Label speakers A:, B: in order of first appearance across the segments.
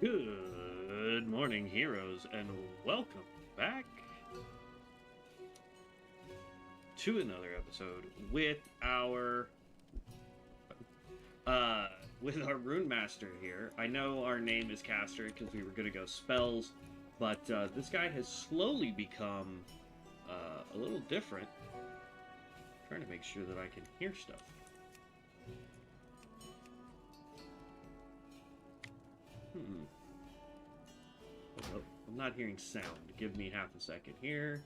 A: Good morning, heroes, and welcome back to another episode with our Runemaster here. I know our name is Caster because we were gonna go spells, but this guy has slowly become a little different. I'm trying to make sure that I can hear stuff. Oh, I'm not hearing sound. Give me half a second here.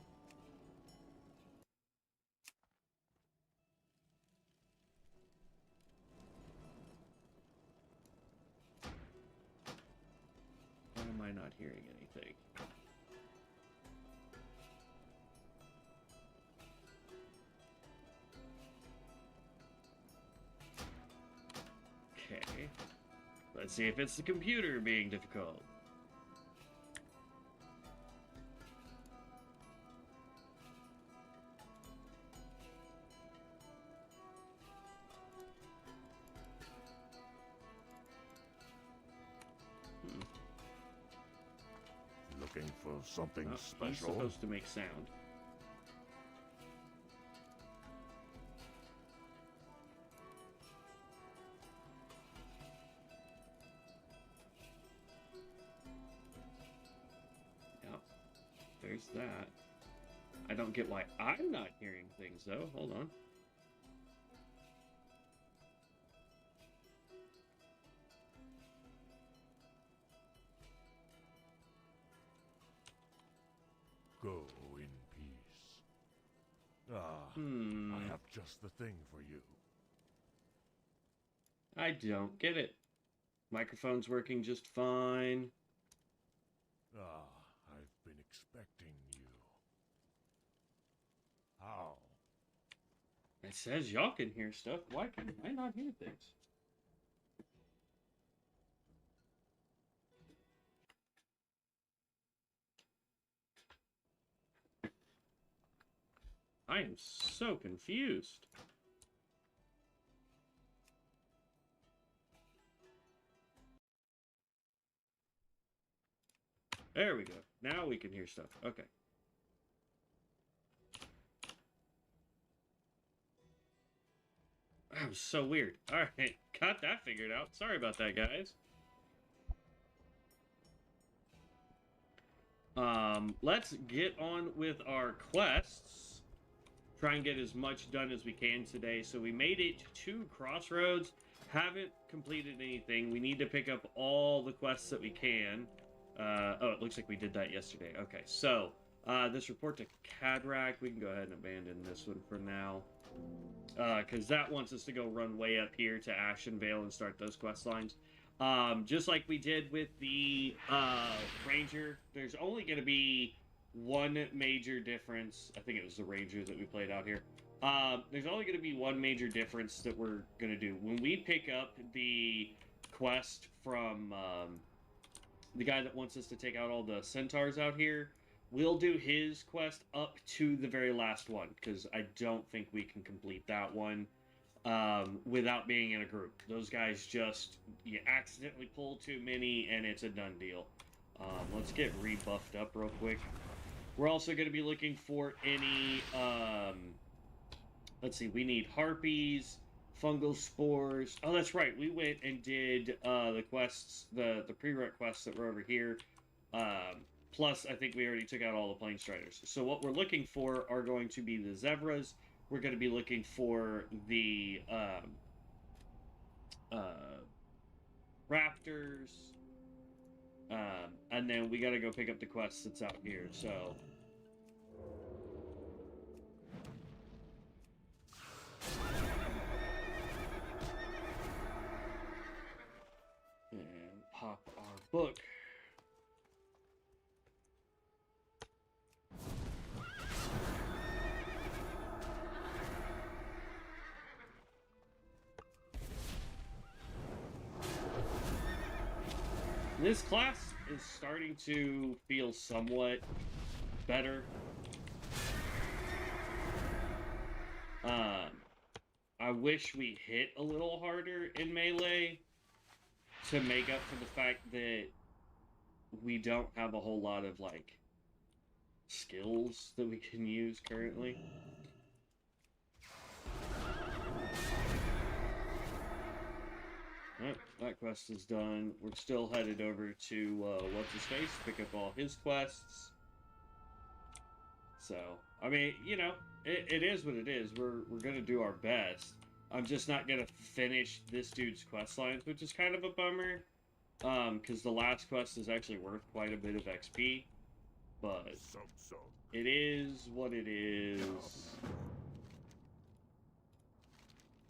A: Why am I not hearing anything? Okay. Let's see if it's the computer being difficult.
B: Looking for something special?
A: He's supposed to make sound. Yep. There's that. I don't get why I'm not hearing things, though. Hold on.
B: Go in peace. I have just the thing for you.
A: I don't get it. Microphone's working just fine.
B: I've been expecting you. How?
A: It says y'all can hear stuff. Why can I not hear things? I am so confused. There we go. Now we can hear stuff. Okay. That was so weird. Alright, got that figured out. Sorry about that, guys. Let's get on with our quests. Try and get as much done as we can today. So we made it to Crossroads. Haven't completed anything. We need to pick up all the quests that we can. Oh, it looks like we did that yesterday. Okay, so this report to Cadrak, we can go ahead and abandon this one for now. Because that wants us to go run way up here to Ashenvale and start those quest lines. Just like we did with the Ranger, there's only going to be one major difference. I think it was the Ranger that we played out here. There's only going to be one major difference that we're going to do. When we pick up the quest from the guy that wants us to take out all the centaurs out here, we'll do his quest up to the very last one, because I don't think we can complete that one without being in a group. Those guys just, you accidentally pull too many, and it's a done deal. Let's get rebuffed up real quick. We're also going to be looking for any, let's see, we need harpies, fungal spores. Oh, that's right. We went and did the quests, the pre-rut quests that were over here. Plus, I think we already took out all the plane striders. So what we're looking for are going to be the zebras. We're going to be looking for the raptors. And then we got to go pick up the quest that's out here. So and pop our book. This class is starting to feel somewhat better. I wish we hit a little harder in melee to make up for the fact that we don't have a whole lot of, like, skills that we can use currently. Alright, that quest is done. We're still headed over to, What's-His-Face, pick up all his quests. So, I mean, you know, it is what it is. We're gonna do our best. I'm just not gonna finish this dude's quest lines, which is kind of a bummer. Because the last quest is actually worth quite a bit of XP. But it is what it is.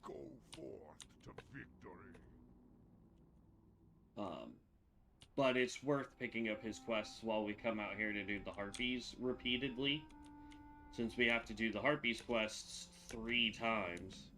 B: Go forth to victory.
A: But it's worth picking up his quests while we come out here to do the Harpies repeatedly. Since we have to do the Harpies quests 3 times.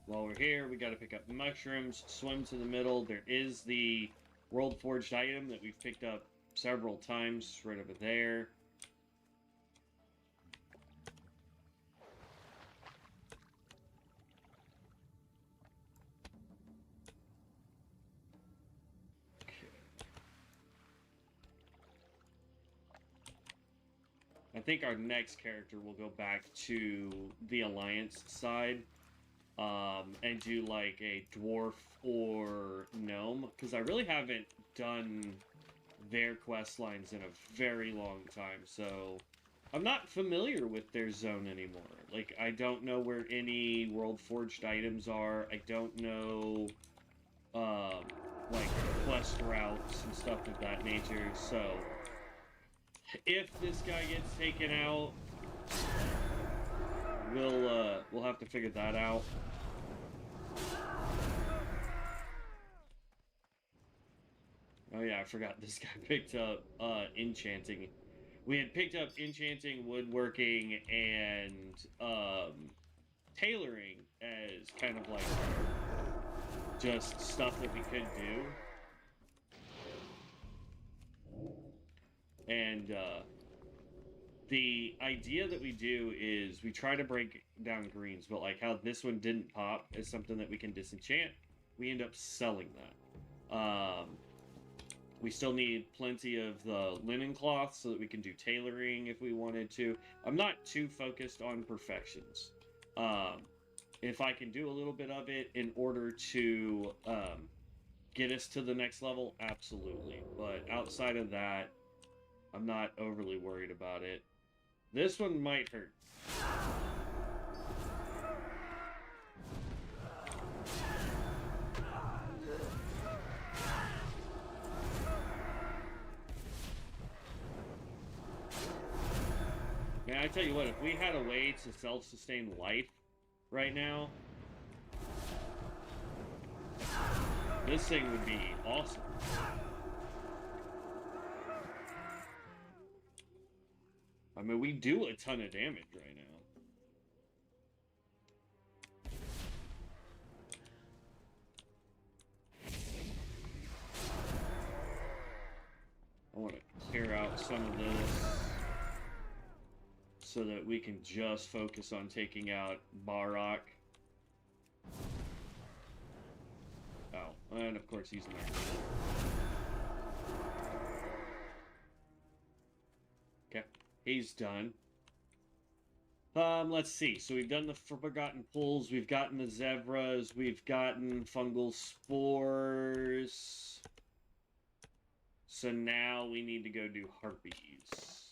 A: While we're here, we gotta pick up mushrooms, swim to the middle. There is the World Forged item that we've picked up several times right over there. I think our next character will go back to the Alliance side. And do like a dwarf or gnome, because I really haven't done their quest lines in a very long time, so I'm not familiar with their zone anymore. Like, I don't know where any World Forged items are. I don't know, like, quest routes and stuff of that nature, so if this guy gets taken out, we'll have to figure that out. Oh yeah, I forgot this guy picked up enchanting. We had picked up enchanting, woodworking, and tailoring as kind of like just stuff that we could do. And the idea that we do is we try to break down greens, but like how this one didn't pop as something that we can disenchant, we end up selling that. We still need plenty of the linen cloth so that we can do tailoring if we wanted to. I'm not too focused on perfections. If I can do a little bit of it in order to get us to the next level, absolutely. But outside of that, I'm not overly worried about it. This one might hurt. Man, I tell you what, if we had a way to self-sustain life right now, this thing would be awesome. I mean, we do a ton of damage right now. I want to clear out some of this so that we can just focus on taking out Barrock. Oh, and of course he's not. Okay, he's done. Let's see. So we've done the Forgotten Pools, we've gotten the Zebras, we've gotten Fungal Spores. So now we need to go do Harpies.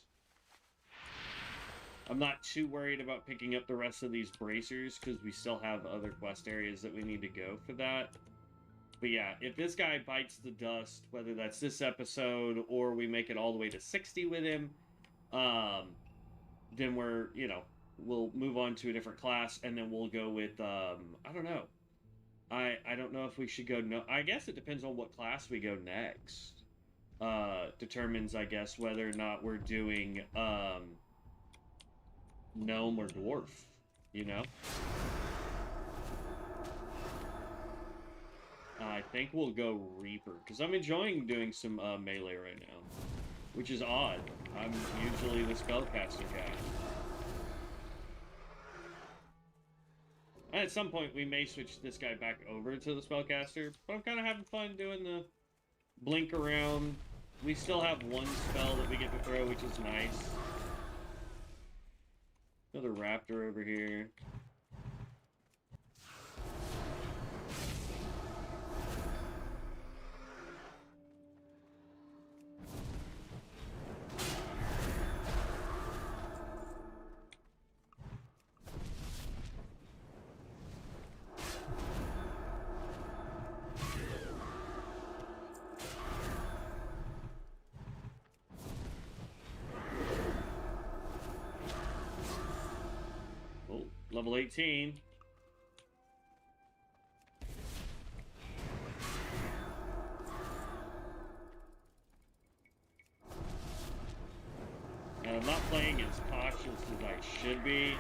A: I'm not too worried about picking up the rest of these bracers, because we still have other quest areas that we need to go for that. But yeah, if this guy bites the dust, whether that's this episode, or we make it all the way to 60 with him, then we'll move on to a different class, and then we'll go with, I don't know. I don't know if we should go. No, I guess it depends on what class we go next. Determines, I guess, whether or not we're doing gnome or dwarf. You know. I think we'll go Reaper because I'm enjoying doing some melee right now, which is odd. I'm usually the spellcaster guy. At some point, we may switch this guy back over to the spellcaster, but I'm kind of having fun doing the blink around. We still have one spell that we get to throw, which is nice. Another raptor over here. Level 18. And I'm not playing as cautious as I should be,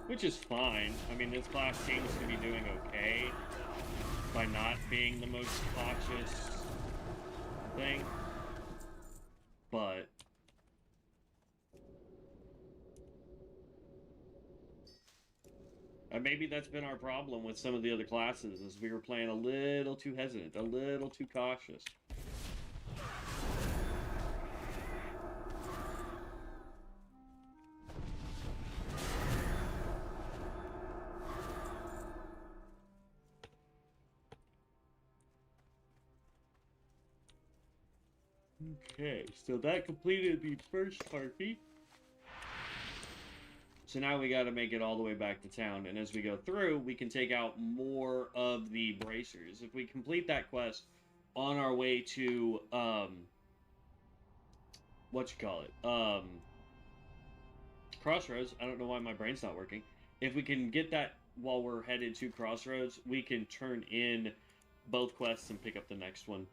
A: which is fine. I mean, this class seems to be doing okay by not being the most cautious thing. But maybe that's been our problem with some of the other classes, is we were playing a little too hesitant, a little too cautious. Okay, so that completed the first harpy. So now we got to make it all the way back to town, and as we go through, we can take out more of the bracers. If we complete that quest on our way to, Crossroads, I don't know why my brain's not working. If we can get that while we're headed to Crossroads, we can turn in both quests and pick up the next one.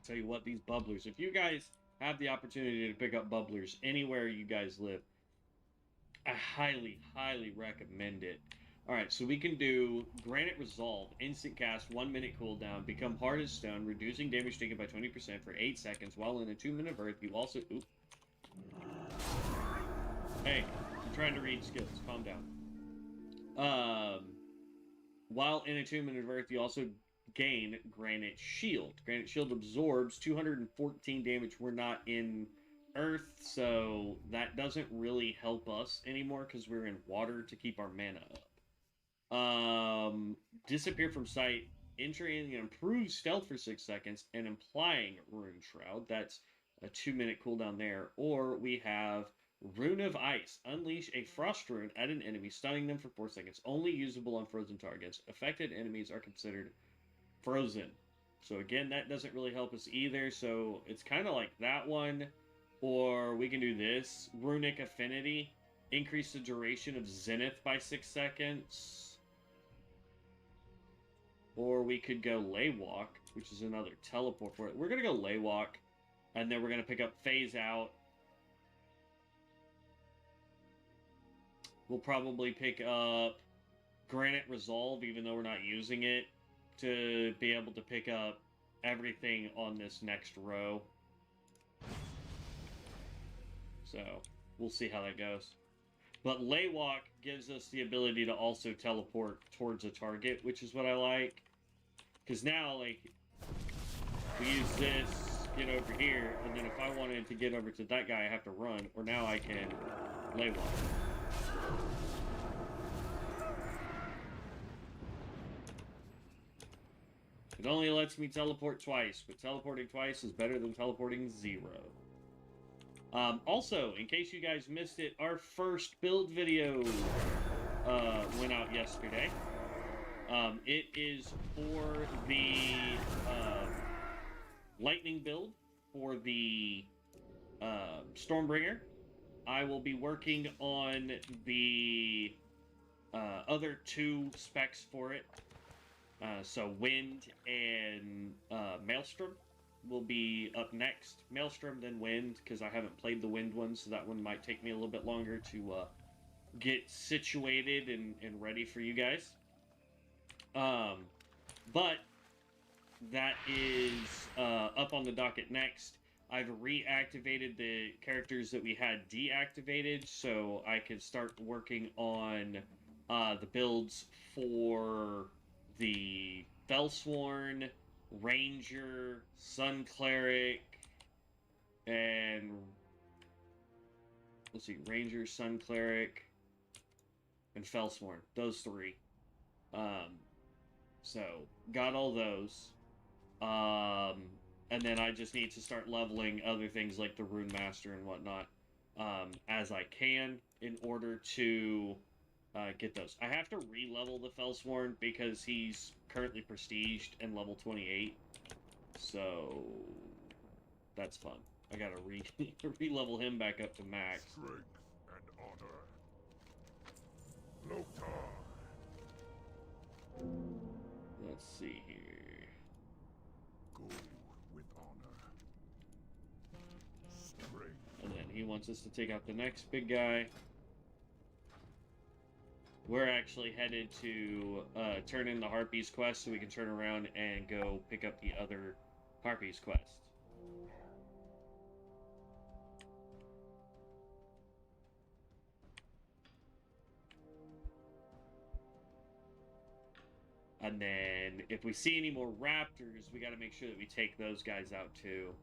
A: Tell you what, these bubblers, if you guys have the opportunity to pick up bubblers anywhere you guys live, I highly, highly recommend it. Alright, so we can do Granite Resolve, instant cast, 1 minute cooldown, become hard as stone, reducing damage taken by 20% for 8 seconds, while in a 2-minute burst, you also... Oop. Hey, I'm trying to read skills, calm down. While in a 2-minute burst, you also gain Granite Shield. Granite Shield absorbs 214 damage. We're not in Earth, so that doesn't really help us anymore because we're in water to keep our mana up. Disappear from sight, entering and improves stealth for 6 seconds, and implying Rune Shroud. That's a 2-minute cooldown there. Or we have Rune of Ice. Unleash a frost rune at an enemy, stunning them for 4 seconds. Only usable on frozen targets. Affected enemies are considered frozen. So again, that doesn't really help us either. So it's kind of like that one. Or we can do this. Runic Affinity. Increase the duration of Zenith by 6 seconds. Or we could go Laywalk, which is another teleport for it. We're going to go Laywalk. And then we're going to pick up Phase Out. We'll probably pick up Granite Resolve, even though we're not using it, to be able to pick up everything on this next row. So, we'll see how that goes. But Laywalk gives us the ability to also teleport towards a target, which is what I like. Because now, like, we use this, get over here, and then if I wanted to get over to that guy, I have to run, or now I can Laywalk. It only lets me teleport twice, but teleporting twice is better than teleporting 0. Also, in case you guys missed it, our first build video went out yesterday. It is for the lightning build for the Stormbringer. I will be working on the other two specs for it. So Wind and Maelstrom will be up next. Maelstrom, then Wind, because I haven't played the Wind one, so that one might take me a little bit longer to get situated and ready for you guys. But that is up on the docket next. I've reactivated the characters that we had deactivated, so I can start working on the builds for the Fellsworn, Ranger, Sun Cleric, and let's see, Ranger, Sun Cleric, and Fellsworn. Those three. So got all those. And then I just need to start leveling other things like the Runemaster and whatnot as I can in order to get those. I have to re-level the Fellsworn because he's currently prestiged and level 28. So that's fun. I gotta re-level him back up to max.
B: Strength and honor. Lothar.
A: Let's see here.
B: Go with honor. Strength.
A: And then he wants us to take out the next big guy. We're actually headed to turn in the Harpies quest so we can turn around and go pick up the other Harpies quest. And then if we see any more raptors, we got to make sure that we take those guys out too.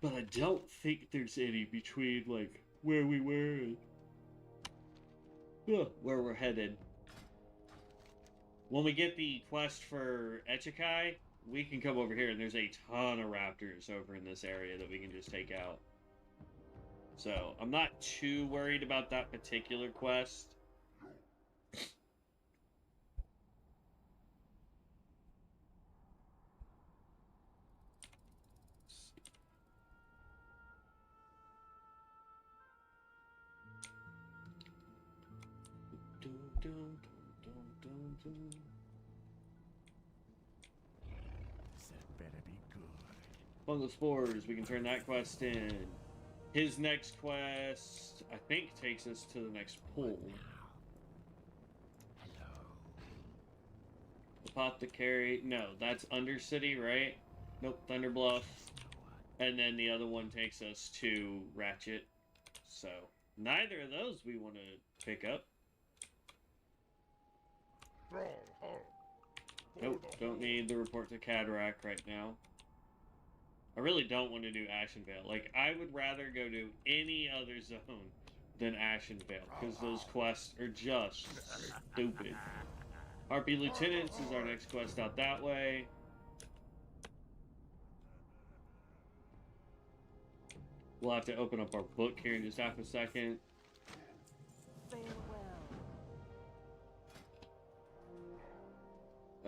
A: But I don't think there's any between like where we were and where we're headed. When we get the quest for Echikai, we can come over here and there's a ton of raptors over in this area that we can just take out. So I'm not too worried about that particular quest.
B: That better be good.
A: Fungal Spores, we can turn that quest in. His next quest, I think, takes us to the next pool.
B: Hello.
A: Apothecary, no, that's Undercity, right? Nope, Thunderbluff. And then the other one takes us to Ratchet. So, neither of those we want to pick up. Nope, don't need the report to Cataract right now. I really don't want to do Ashenvale. Like, I would rather go to any other zone than Ashenvale, because those quests are just stupid. Harpy Lieutenants is our next quest out that way. We'll have to open up our book here in just half a second.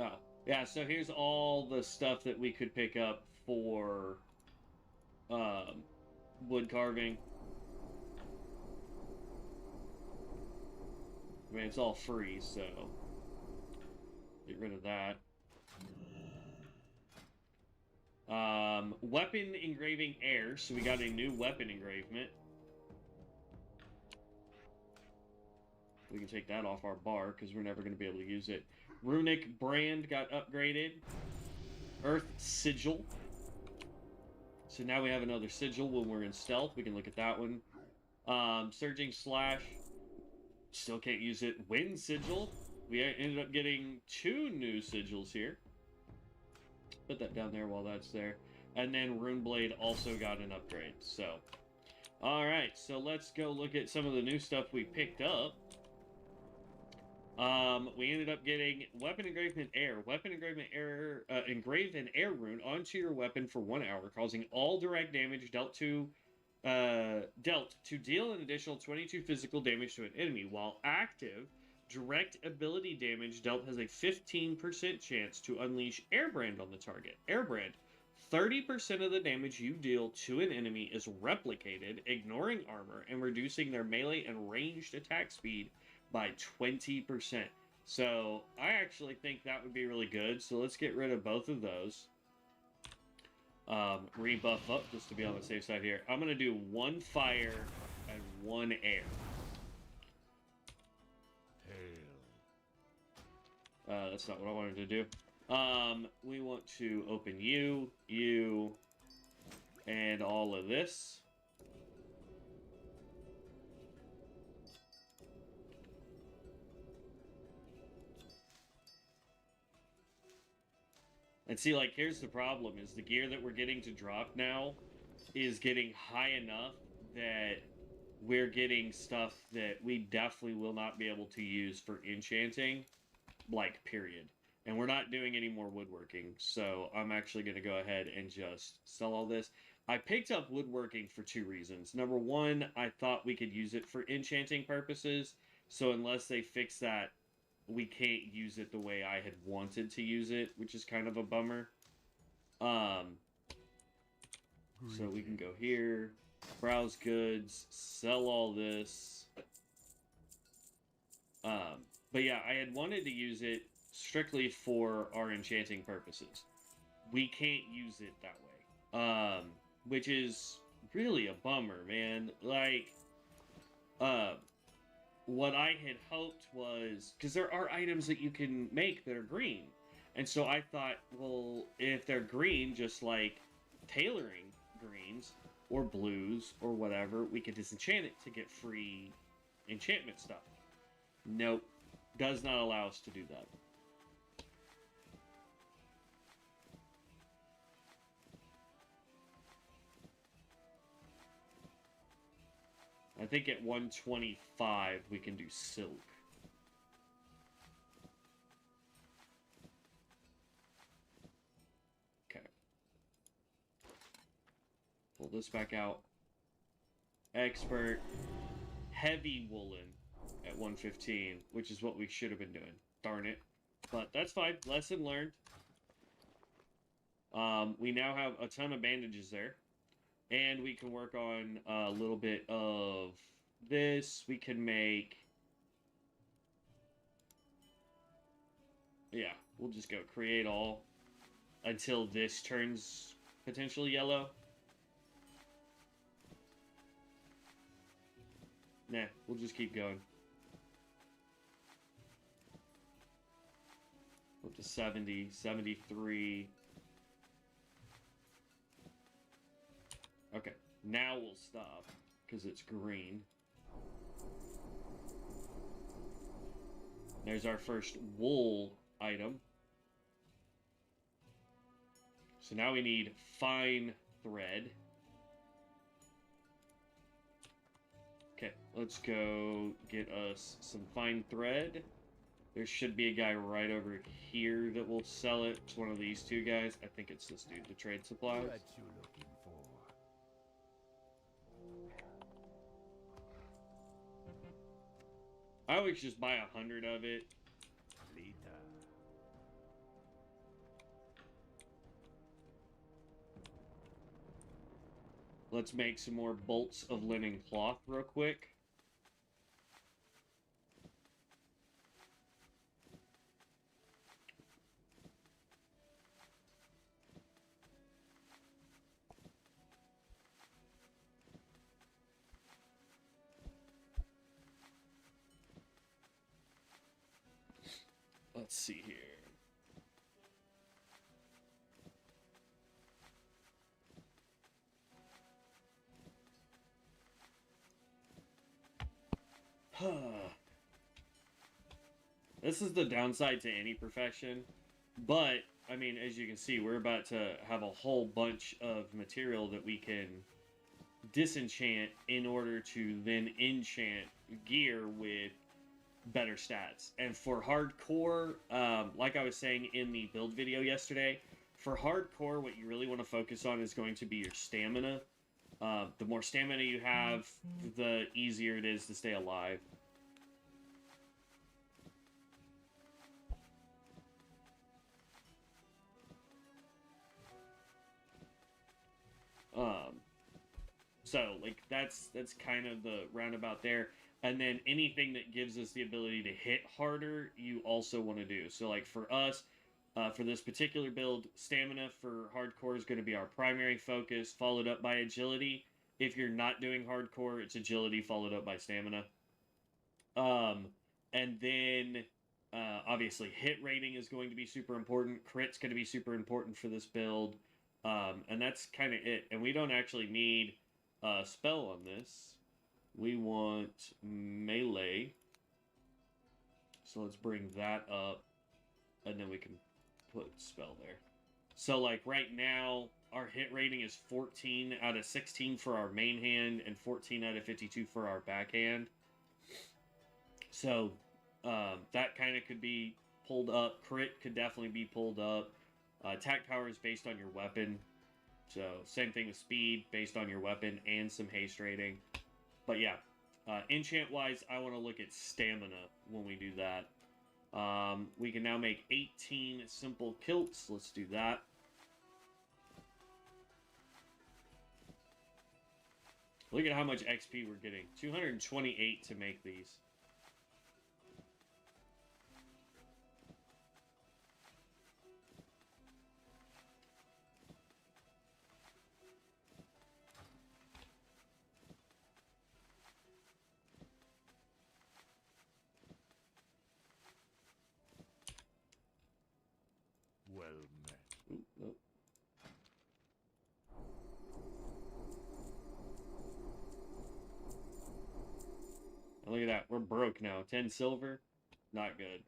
A: Oh, yeah, so here's all the stuff that we could pick up for wood carving. I mean, it's all free, so get rid of that. Weapon engraving air, so we got a new weapon engravement. We can take that off our bar because we're never going to be able to use it. Runic brand got upgraded. Earth sigil. So now we have another sigil when we're in stealth. We can look at that one. Surging slash. Still can't use it. Wind sigil. We ended up getting 2 new sigils here. Put that down there while that's there. And then Rune Blade also got an upgrade. So, alright. So let's go look at some of the new stuff we picked up. We ended up getting Weapon Engravement Air. Weapon Engravement Air, engraved an air rune onto your weapon for 1 hour, causing all direct damage dealt to deal an additional 22 physical damage to an enemy. While active, Direct ability damage dealt has a 15% chance to unleash Airbrand on the target. Airbrand. 30% of the damage you deal to an enemy is replicated, ignoring armor and reducing their melee and ranged attack speed by 20%. So I actually think that would be really good. So let's get rid of both of those. Rebuff up just to be on the safe side here. I'm going to do 1 fire and 1 air. That's not what I wanted to do. We want to open you, and all of this. And see, like, here's the problem, is the gear that we're getting to drop now is getting high enough that we're getting stuff that we definitely will not be able to use for enchanting, like, period. And we're not doing any more woodworking, so I'm actually going to go ahead and just sell all this. I picked up woodworking for 2 reasons. Number 1, I thought we could use it for enchanting purposes, so unless they fix that, we can't use it the way I had wanted to use it, which is kind of a bummer. So we can go here, browse goods, sell all this. But yeah, I had wanted to use it strictly for our enchanting purposes. We can't use it that way. Which is really a bummer, man. Like, what I had hoped was, because there are items that you can make that are green. And so I thought, well, if they're green, just like tailoring greens or blues or whatever, we could disenchant it to get free enchantment stuff. Nope. Does not allow us to do that. I think at 125 we can do silk. Okay. Pull this back out. Expert. Heavy woolen at 115, which is what we should have been doing. Darn it. But that's fine. Lesson learned. We now have a ton of bandages there. And we can work on a little bit of this. We can make... Yeah, we'll just go create all until this turns potentially yellow. Nah, we'll just keep going. Up to 70, 73... Okay, now we'll stop, because it's green. There's our first wool item. So now we need fine thread. Okay, let's go get us some fine thread. There should be a guy right over here that will sell it. It's one of these 2 guys. I think it's this dude, the trade supplies.
B: What you looking for?
A: I always just buy 100 of it.
B: Later.
A: Let's make some more bolts of linen cloth real quick. Let's see here. This is the downside to any profession, but, I mean, as you can see, we're about to have a whole bunch of material that we can disenchant in order to then enchant gear with better stats. And for hardcore, like I was saying in the build video yesterday, for hardcore, what you really want to focus on is going to be your stamina. The more stamina you have, the easier it is to stay alive. So like that's kind of the roundabout there. And then anything that gives us the ability to hit harder, you also want to do. So like for us, for this particular build, stamina for hardcore is going to be our primary focus, followed up by agility. If you're not doing hardcore, it's agility followed up by stamina. And then obviously hit rating is going to be super important. Crit's going to be super important for this build. And that's kind of it. And we don't actually need a spell on this. We want melee. So let's bring that up. And then we can put spell there. So like right now, our hit rating is 14 out of 16 for our main hand and 14 out of 52 for our backhand. So that kind of could be pulled up. Crit could definitely be pulled up. Attack power is based on your weapon. So same thing with speed, based on your weapon and some haste rating. But yeah, enchant-wise, I want to look at stamina when we do that. We can now make 18 simple kilts. Let's do that. Look at how much XP we're getting. 228 to make these.
B: Well met.
A: Ooh, nope. And look at that. We're broke now. 10 silver. Not good.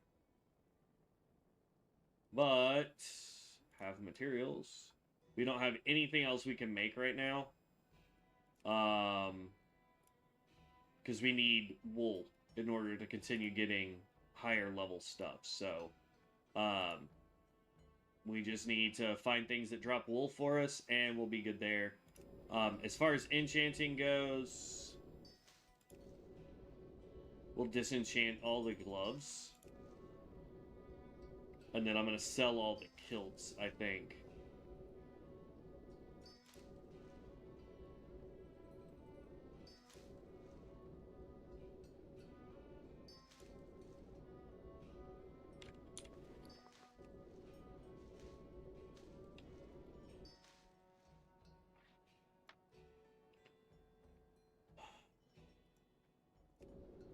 A: But have materials. We don't have anything else we can make right now. Because we need wool in order to continue getting higher level stuff. So, we just need to find things that drop wool for us, and we'll be good there. As far as enchanting goes, we'll disenchant all the gloves. And then I'm going to sell all the kilts, I think.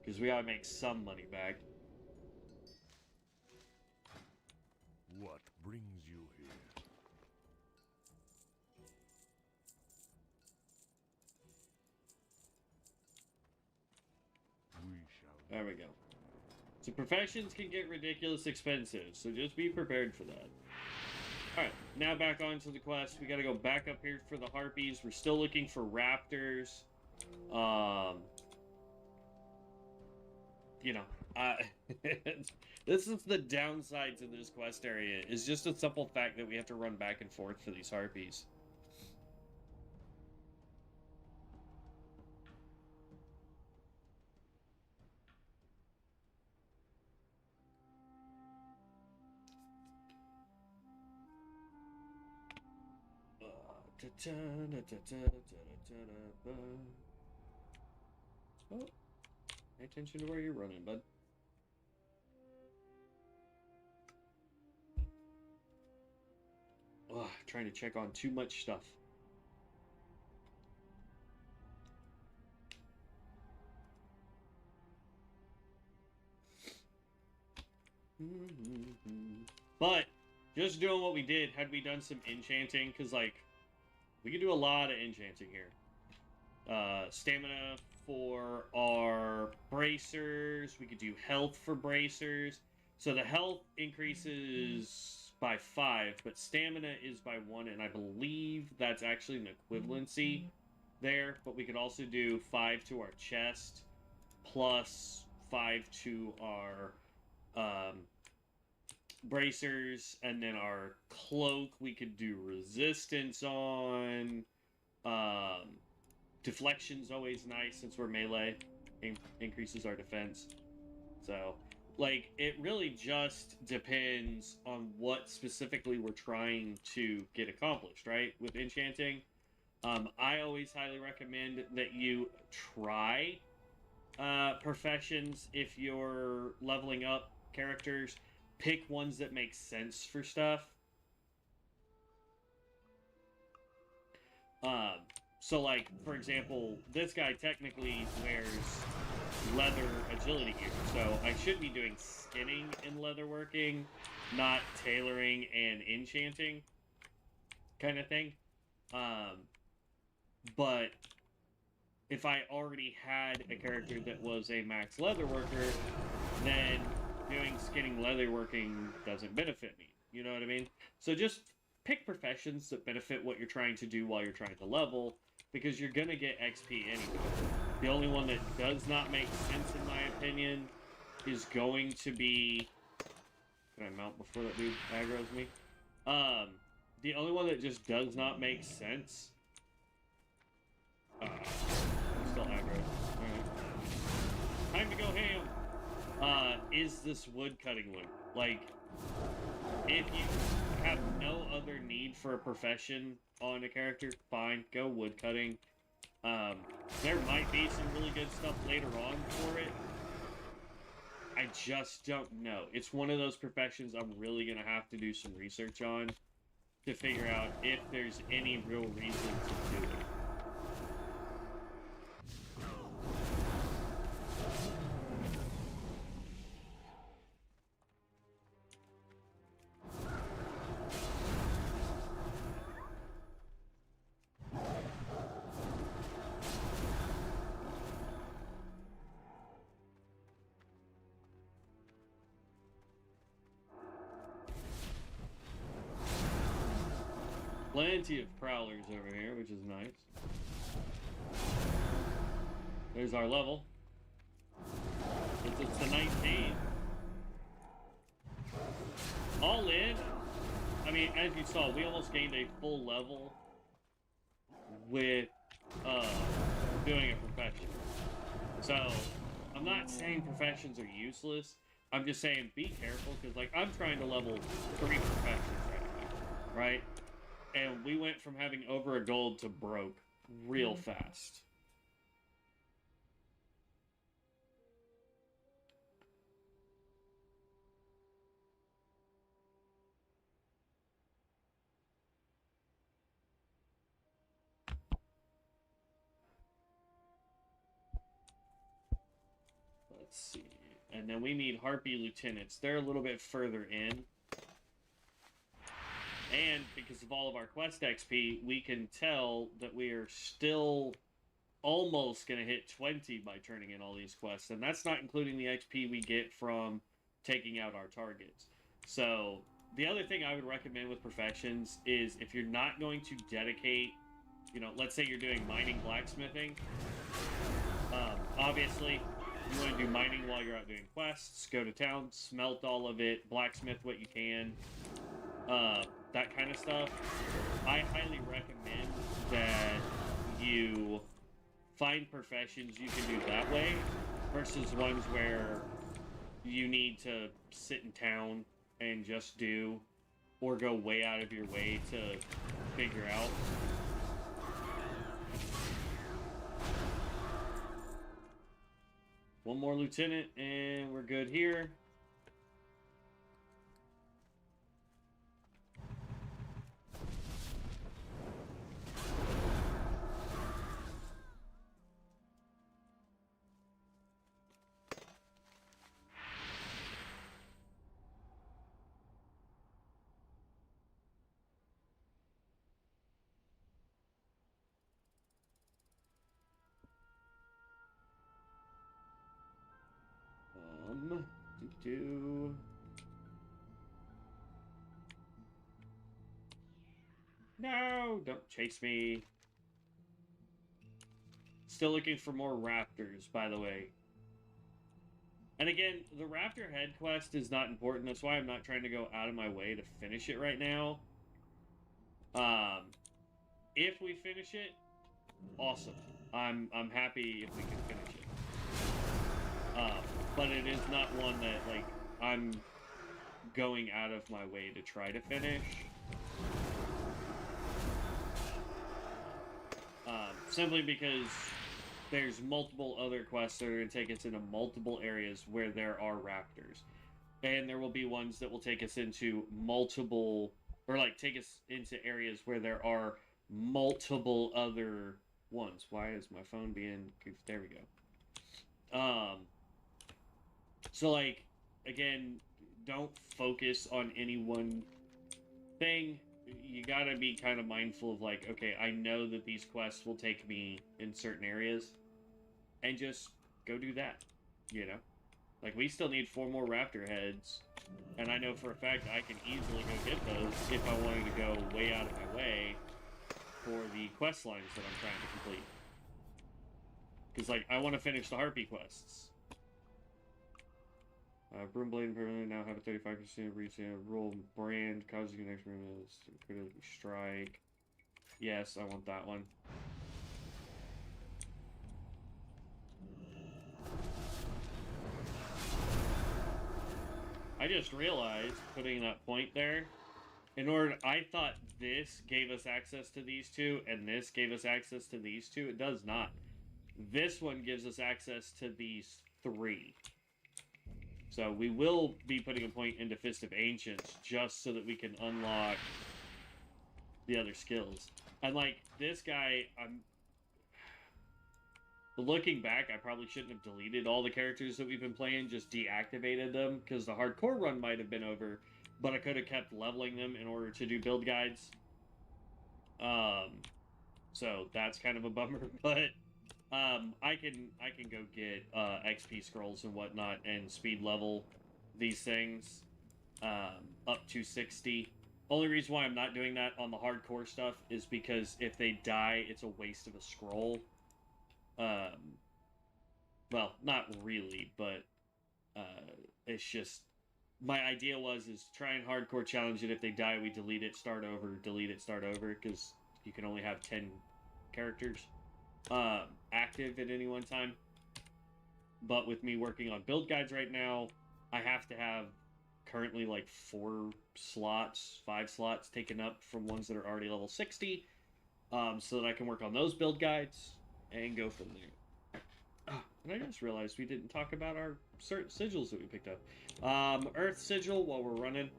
A: Because we gotta make some money back.
B: What brings you here? We shall.
A: There we go. So professions can get ridiculous expensive, so just be prepared for that. Alright, now back onto the quest. We gotta go back up here for the harpies. We're still looking for raptors. You know, this is the downside to this quest area, is just the simple fact that we have to run back and forth for these harpies. Oh, pay attention to where you're running, bud. Ugh, trying to check on too much stuff. But just doing what we did, had we done some enchanting, because like we could do a lot of enchanting here. Stamina for our bracers. We could do health for bracers. So the health increases by 5, but stamina is by 1, and I believe that's actually an equivalency there. But we could also do 5 to our chest, plus 5 to our bracers, and then our cloak we could do resistance on. Deflection's always nice since we're melee. Increases our defense. So, like, it really just depends on what specifically we're trying to get accomplished, right? With enchanting. I always highly recommend that you try professions if you're leveling up characters. Pick ones that make sense for stuff. So like, for example, this guy technically wears leather agility gear, so I should be doing skinning and leatherworking, not tailoring and enchanting kind of thing. But if I already had a character that was a max leatherworker, then doing skinning leatherworking doesn't benefit me. You know what I mean? So just pick professions that benefit what you're trying to do while you're trying to level, because you're gonna get XP anyway. The only one that does not make sense, in my opinion, is going to be... Can I mount before that dude aggroes me? The only one that just does not make sense... I'm still aggro. Alright. Time to go ham! Is this wood cutting one. Like, if you have no other need for a profession on a character, fine, go wood cutting. There might be some really good stuff later on for it. I just don't know. It's one of those professions I'm really going to have to do some research on to figure out if there's any real reason to do it. Plenty of prowlers over here, which is nice. There's our level. It's the 19. All in, I mean, as you saw, we almost gained a full level with doing a profession. So, I'm not saying professions are useless. I'm just saying be careful, because, like, I'm trying to level 3 professions right now, right? And we went from having over a gold to broke real fast. Let's see. And then we need Harpy Lieutenants. They're a little bit further in. And because of all of our quest XP, we can tell that we are still almost going to hit 20 by turning in all these quests. And that's not including the XP we get from taking out our targets. So, the other thing I would recommend with professions is if you're not going to dedicate, you know, let's say you're doing mining, blacksmithing. Obviously, you want to do mining while you're out doing quests. Go to town, smelt all of it, blacksmith what you can. That kind of stuff. I highly recommend that you find professions you can do that way versus ones where you need to sit in town and just do, or go way out of your way to figure out. One more lieutenant and we're good here. No, don't chase me. Still looking for more raptors, by the way. And again, the raptor head quest is not important. That's why I'm not trying to go out of my way to finish it right now. If we finish it, awesome. I'm happy if we can finish it. But it is not one that, like, I'm going out of my way to try to finish. Simply because there's multiple other quests that are going to take us into multiple areas where there are raptors. And there will be ones that will take us into multiple, or like take us into areas where there are multiple other ones. Why is my phone being goofy? There we go. So like, again, don't focus on any one thing. You gotta be kind of mindful of like, okay, I know that these quests will take me in certain areas, and just go do that, you know? Like, we still need 4 more raptor heads, and I know for a fact I can easily go get those if I wanted to go way out of my way for the quest lines that I'm trying to complete. Because, like, I want to finish the Harpy quests. Broomblade and Permanent now have a 35% resale roll brand, causing an extra minutes to critically strike. Yes, I want that one. I just realized, putting that point there, I thought this gave us access to these two, and this gave us access to these two. It does not. This one gives us access to these 3. So we will be putting a point into Fist of Ancients just so that we can unlock the other skills. And like this guy, looking back, I probably shouldn't have deleted all the characters that we've been playing, just deactivated them, because the hardcore run might have been over, but I could have kept leveling them in order to do build guides. So that's kind of a bummer, but I can go get XP scrolls and whatnot and speed level these things up to 60. Only reason why I'm not doing that on the hardcore stuff is because if they die, it's a waste of a scroll. Well, not really, but it's just my idea is try and hardcore challenge it. If they die, we delete it, start over, because you can only have 10 characters active at any one time. But with me working on build guides right now, I have to have currently like 5 slots taken up from ones that are already level 60, so that I can work on those build guides and go from there. And I just realized we didn't talk about our certain sigils that we picked up. Earth Sigil, while we're running.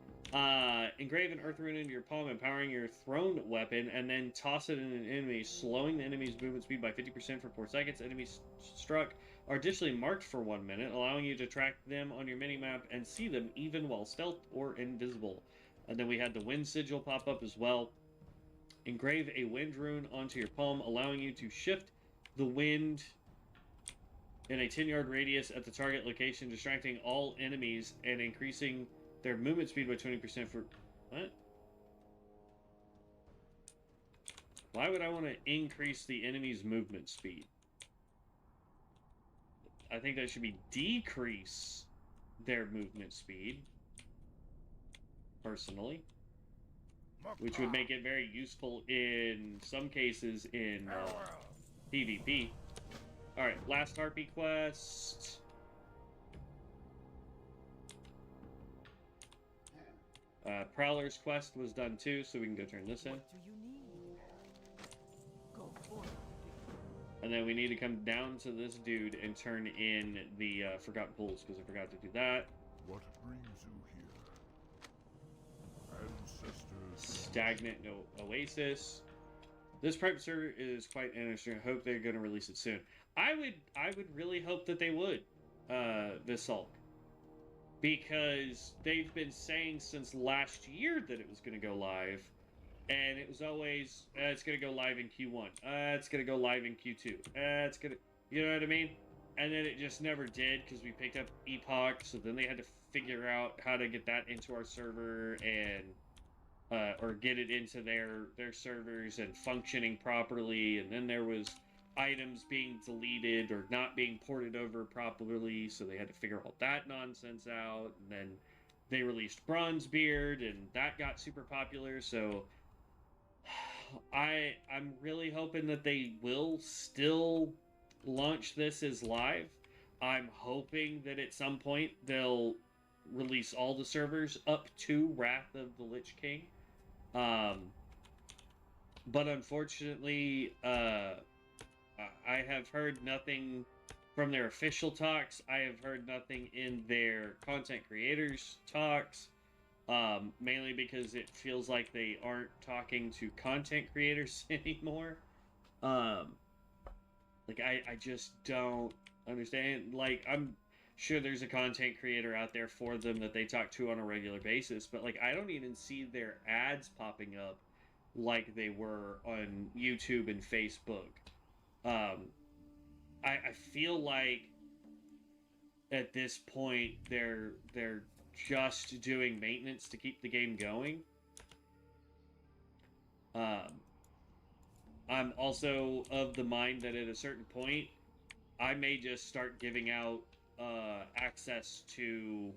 A: Engrave an earth rune into your palm, empowering your thrown weapon, and then toss it in an enemy, slowing the enemy's movement speed by 50% for 4 seconds. Enemies struck are additionally marked for 1 minute, allowing you to track them on your minimap and see them even while stealth or invisible. And then we had the Wind Sigil pop up as well. Engrave a wind rune onto your palm, allowing you to shift the wind in a 10-yard radius at the target location, distracting all enemies and increasing their movement speed by 20% for... What? Why would I want to increase the enemy's movement speed? I think that should be decrease their movement speed, personally. Which would make it very useful in some cases in PvP. Alright, last Harpy quest. Prowler's quest was done too, so we can go turn this in.
C: What do you need? Go for it.
A: And then we need to come down to this dude and turn in the Forgotten Pools, because I forgot to do that.
B: What brings you here? Ancestors.
A: Stagnant Oasis. This private server is quite interesting. I hope they're going to release it soon. I would really hope that they would, this Sulk. Because they've been saying since last year that it was going to go live. And it was always, it's going to go live in Q1. It's going to go live in Q2. It's going to, you know what I mean? And then it just never did because we picked up Epoch. So then they had to figure out how to get that into our server and, or get it into their servers and functioning properly. And then there was items being deleted or not being ported over properly. So they had to figure all that nonsense out. And then they released Bronzebeard and that got super popular. So I'm really hoping that they will still launch this as live. I'm hoping that at some point they'll release all the servers up to Wrath of the Lich King. But unfortunately, I have heard nothing from their official talks. I have heard nothing in their content creators talks. Mainly because it feels like they aren't talking to content creators anymore. Like, I just don't understand. Like, I'm sure there's a content creator out there for them that they talk to on a regular basis, but, like, I don't even see their ads popping up like they were on YouTube and Facebook. I feel like at this point they're just doing maintenance to keep the game going. I'm also of the mind that at a certain point, I may just start giving out access to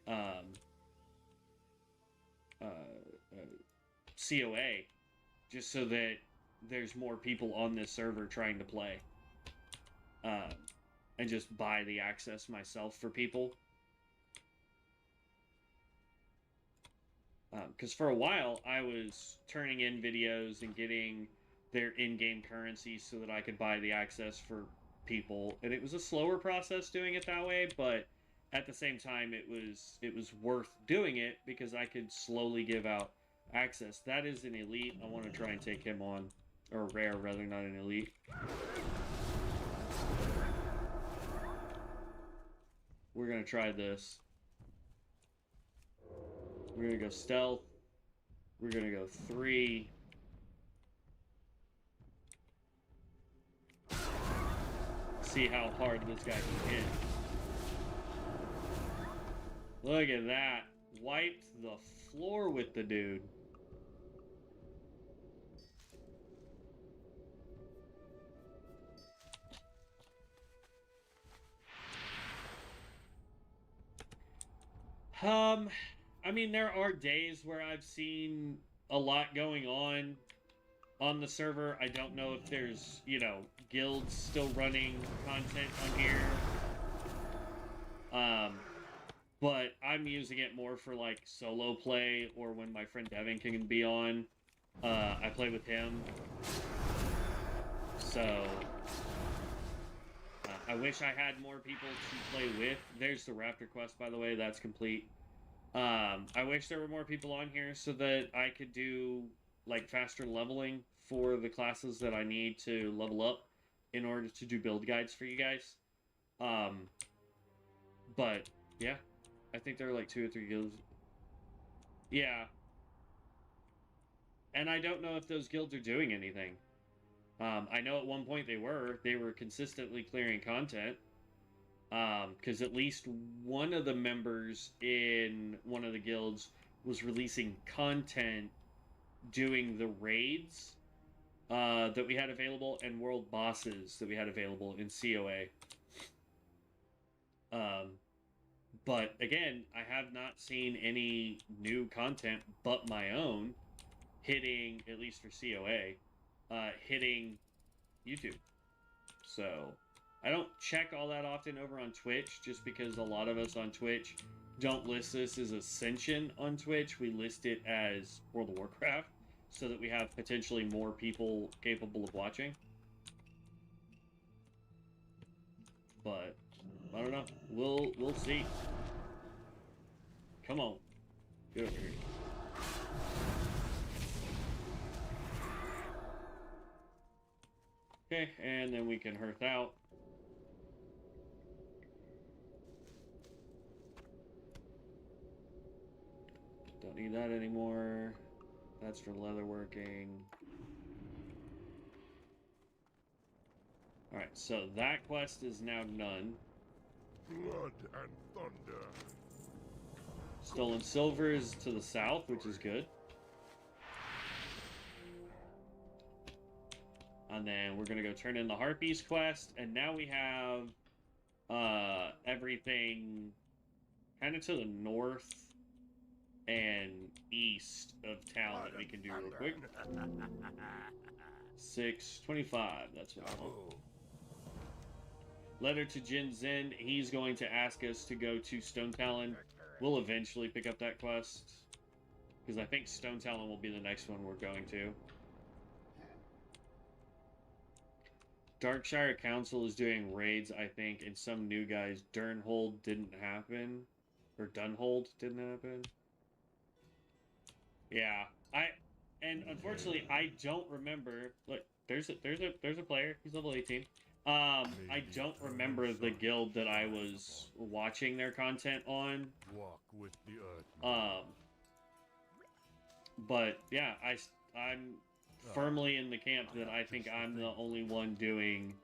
A: um, COA, just so that there's more people on this server trying to play, and just buy the access myself for people. Because for a while, I was turning in videos and getting their in-game currency so that I could buy the access for people, and it was a slower process doing it that way, but at the same time, it was worth doing it because I could slowly give out access. That is an elite. I want to try and take him on, or rare rather, not an elite. We're gonna try this. We're gonna go stealth. We're gonna go 3. See how hard this guy can hit. Look at that. Wiped the floor with the dude. I mean, there are days where I've seen a lot going on the server. I don't know if there's, you know, guilds still running content on here. But I'm using it more for, like, solo play, or when my friend Devin can be on. I play with him. So, I wish I had more people to play with. There's the Raptor quest, by the way. That's complete. I wish there were more people on here so that I could do, like, faster leveling for the classes that I need to level up in order to do build guides for you guys. But, yeah. I think there are, like, 2 or 3 guilds. Yeah. And I don't know if those guilds are doing anything. I know at one point they were consistently clearing content. Because at least one of the members in one of the guilds was releasing content doing the raids that we had available and world bosses that we had available in COA. But again, I have not seen any new content but my own hitting, at least for COA, hitting YouTube. So I don't check all that often over on Twitch, just because a lot of us on Twitch don't list this as Ascension on Twitch. We list it as World of Warcraft, so that we have potentially more people capable of watching. But I don't know. We'll see. Come on. Get over here. Okay, and then we can hearth out. Don't need that anymore. That's for leatherworking. Alright, so that quest is now done.
B: Blood and thunder.
A: Stolen silver is to the south, which is good. And then we're gonna go turn in the Harpies quest, and now we have everything kind of to the north and east of town that we can do real quick. 625, that's what I want. Letter to Jin Zen, he's going to ask us to go to Stone Talon. We'll eventually pick up that quest, because I think Stone Talon will be the next one we're going to. Darkshire Council is doing raids, I think, and some new guys. Durnhold didn't happen. Or Dunhold didn't happen. Yeah. And unfortunately I don't remember. Look, there's a player. He's level 18. I don't remember the guild that I was watching their content on.
B: Walk with the earth.
A: But yeah, I'm firmly in the camp that I think I'm the only one doing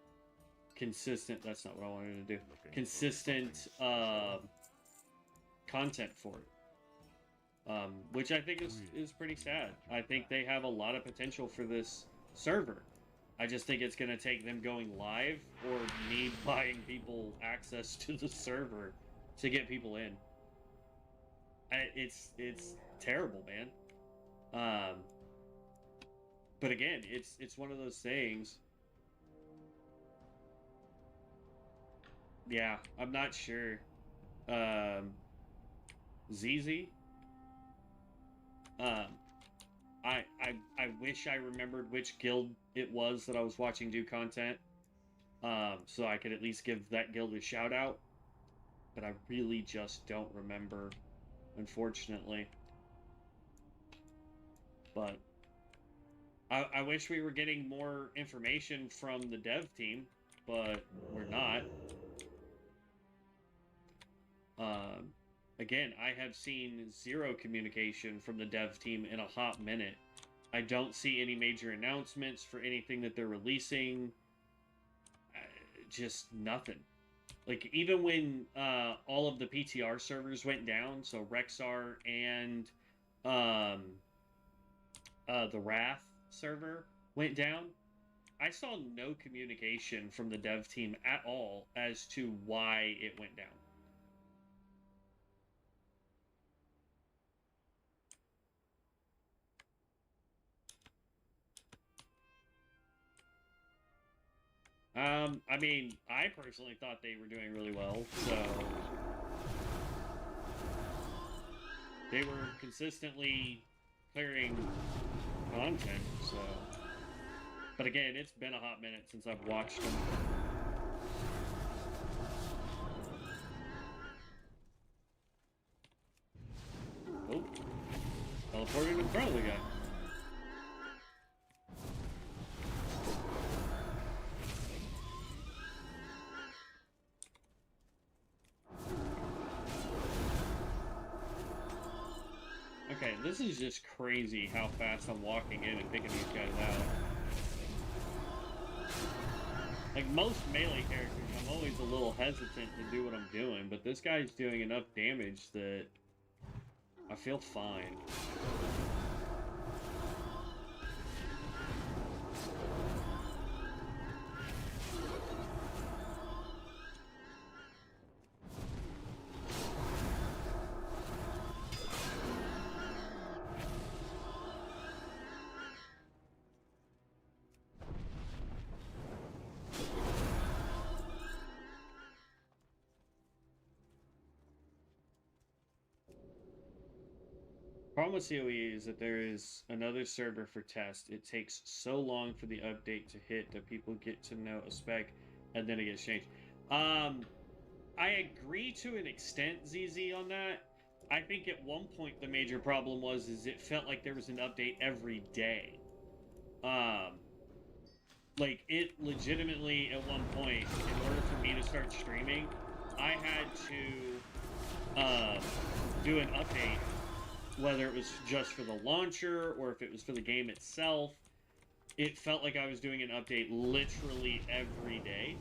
A: consistent. That's not what I wanted to do. Consistent content for it, which I think is pretty sad. I think they have a lot of potential for this server. I just think it's going to take them going live or me buying people access to the server to get people in. It's terrible, man. But again, it's one of those things. Yeah, I'm not sure. ZZ. I wish I remembered which guild it was that I was watching do content, so I could at least give that guild a shout out. But I really just don't remember, unfortunately. But I wish we were getting more information from the dev team, but we're not. Again, I have seen zero communication from the dev team in a hot minute. I don't see any major announcements for anything that they're releasing. Just nothing. Like, even when all of the PTR servers went down, so Rexxar and the Wrath server went down, I saw no communication from the dev team at all as to why it went down. I mean, I personally thought they were doing really well, so they were consistently clearing content, so. But again, it's been a hot minute since I've watched them. Oh, teleported in front of the guy. Okay, this is just crazy how fast I'm walking in and picking these guys out. Like most melee characters, I'm always a little hesitant to do what I'm doing, but this guy's doing enough damage that I feel fine. Problem with COE is that there is another server for test. It takes so long for the update to hit that people get to know a spec and then it gets changed. I agree to an extent, ZZ, on that. I think at one point the major problem was it felt like there was an update every day. Like, it legitimately, at one point, in order for me to start streaming, I had to do an update, whether it was just for the launcher or if it was for the game itself. It felt like I was doing an update literally every day.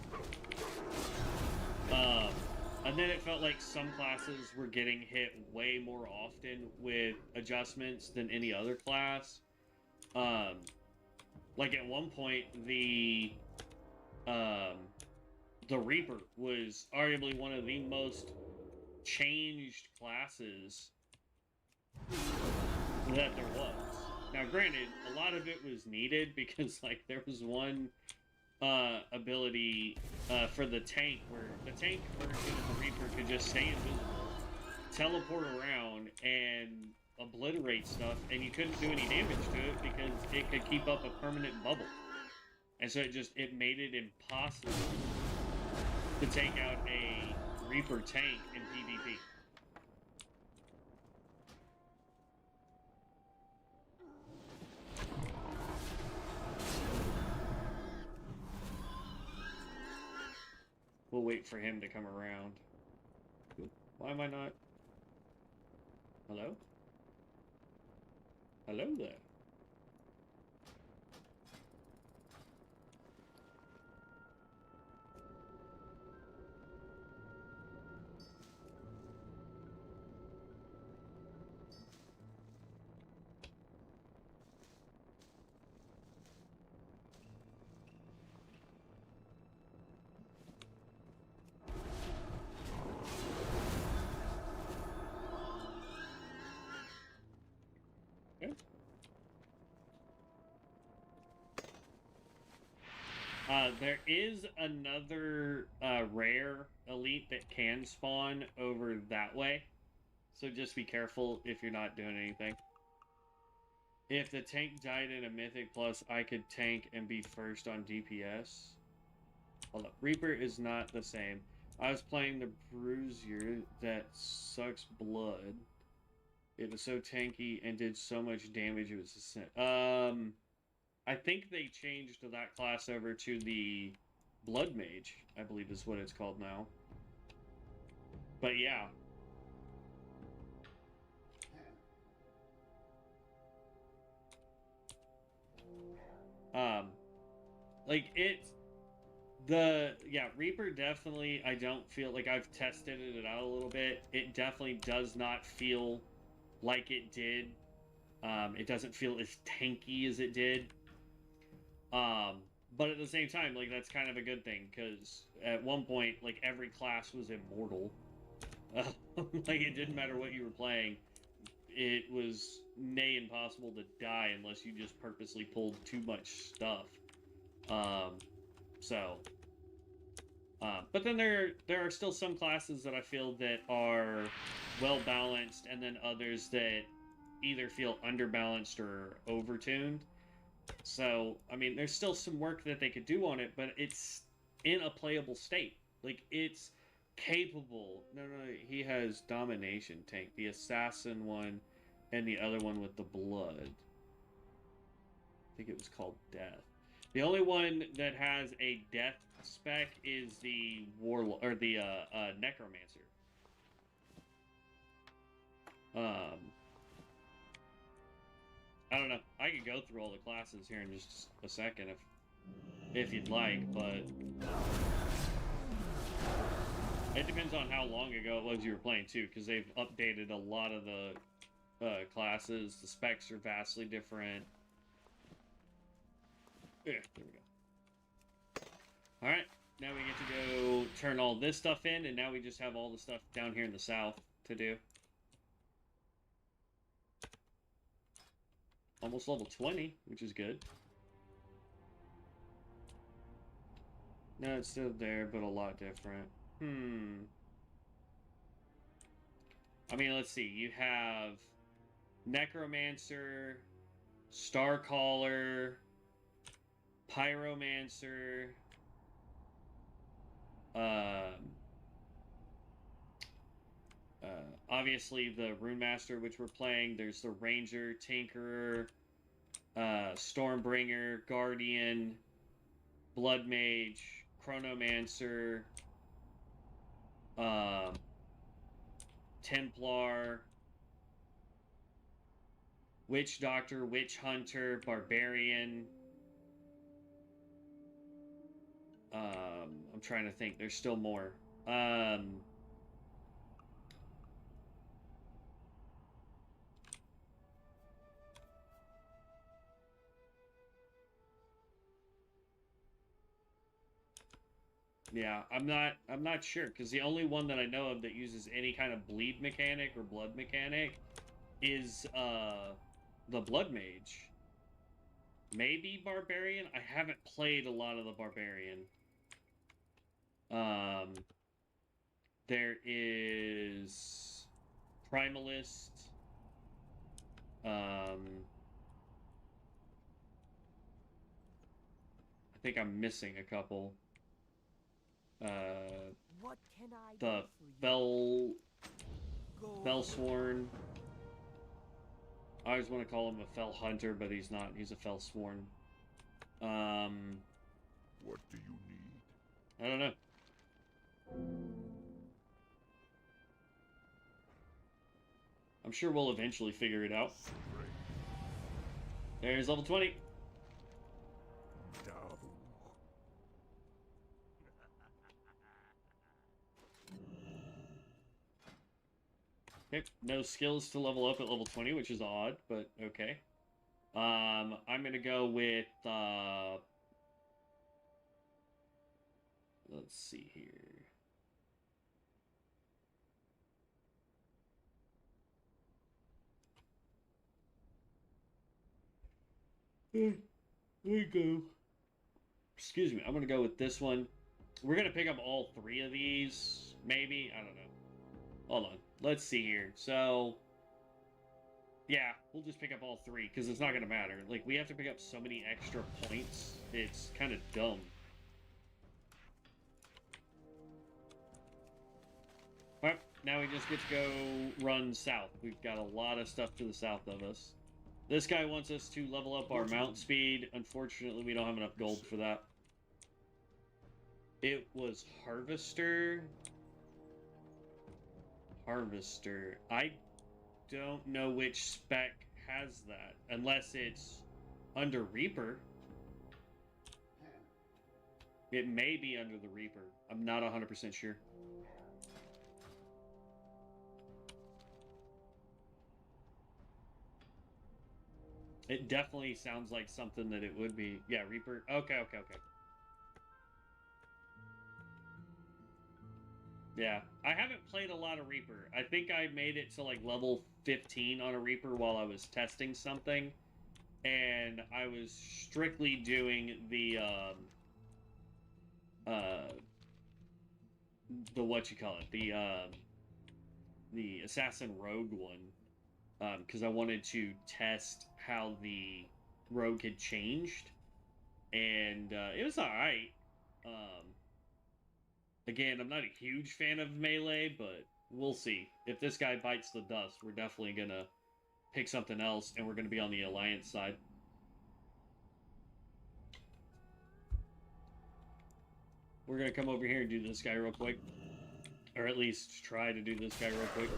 A: And then it felt like some classes were getting hit way more often with adjustments than any other class. Like at one point, the Reaper was arguably one of the most changed classes that there was. Now, granted, a lot of it was needed because, like, there was one ability for the tank where the tank version of the Reaper could just stay invisible, teleport around, and obliterate stuff, and you couldn't do any damage to it because it could keep up a permanent bubble. And so it made it impossible to take out a Reaper tank in PvP. We'll wait for him to come around. Why am I not? Hello? Hello there. There is another rare elite that can spawn over that way. So just be careful if you're not doing anything. If the tank died in a Mythic Plus, I could tank and be first on DPS. Hold up. Reaper is not the same. I was playing the Bruiser that sucks blood. It was so tanky and did so much damage it was a sin. I think they changed that class over to the Blood Mage, I believe is what it's called now. But yeah. Like Reaper definitely, I don't feel like I've tested it out a little bit. It definitely does not feel like it did. It doesn't feel as tanky as it did. But at the same time, like, that's kind of a good thing, because at one point, like, every class was immortal. Like, it didn't matter what you were playing. It was near impossible to die unless you just purposely pulled too much stuff. But then there are still some classes that I feel that are well balanced, and then others that either feel underbalanced or overtuned. So, I mean, there's still some work that they could do on it, but it's in a playable state. Like, it's capable. No, he has Domination tank, the Assassin one, and the other one with the blood. I think it was called Death. The only one that has a Death spec is the Warlord, or the Necromancer. I don't know. I could go through all the classes here in just a second if you'd like, but it depends on how long ago it was you were playing too, because they've updated a lot of the classes. The specs are vastly different. Yeah, there we go. All right, now we get to go turn all this stuff in, and now we just have all the stuff down here in the south to do. Almost level 20, which is good. No, it's still there, but a lot different. I mean, let's see. You have Necromancer, Starcaller, Pyromancer, obviously the Runemaster, which we're playing. There's the Ranger, Tinkerer, Stormbringer, Guardian, Blood Mage, Chronomancer, Templar, Witch Doctor, Witch Hunter, Barbarian. I'm trying to think. There's still more. Yeah, I'm not sure, because the only one that I know of that uses any kind of bleed mechanic or blood mechanic is the Blood Mage. Maybe Barbarian? I haven't played a lot of the Barbarian. There is Primalist. I think I'm missing a couple.
C: What can I
A: The
C: do for you?
A: Fellsworn. I always want to call him a Fell Hunter, but he's not. He's a Fellsworn.
B: What do you need?
A: I don't know. I'm sure we'll eventually figure it out.
B: Strength.
A: There's level 20.
B: Taho.
A: Okay, no skills to level up at level 20, which is odd, but okay. I'm gonna go with, let's see here. There we go. Excuse me, I'm gonna go with this one. We're gonna pick up all 3 of these, maybe? I don't know. Hold on. Let's see here. So, yeah, we'll just pick up all 3, because it's not going to matter. Like, we have to pick up so many extra points. It's kind of dumb. Alright, now we just get to go run south. We've got a lot of stuff to the south of us. This guy wants us to level up our mount speed. Unfortunately, we don't have enough gold for that. It was Harvester. Harvester. I don't know which spec has that, unless it's under Reaper. It may be under the Reaper. I'm not 100% sure. It definitely sounds like something that it would be. Yeah, Reaper. Okay. Yeah, I haven't played a lot of Reaper. I think I made it to like level 15 on a Reaper while I was testing something, and I was strictly doing the the Assassin Rogue one, because I wanted to test how the Rogue had changed, and it was alright. Again, I'm not a huge fan of melee, but we'll see. If this guy bites the dust, we're definitely going to pick something else, and we're going to be on the Alliance side. We're going to come over here and do this guy real quick. Or at least try to do this guy real quick.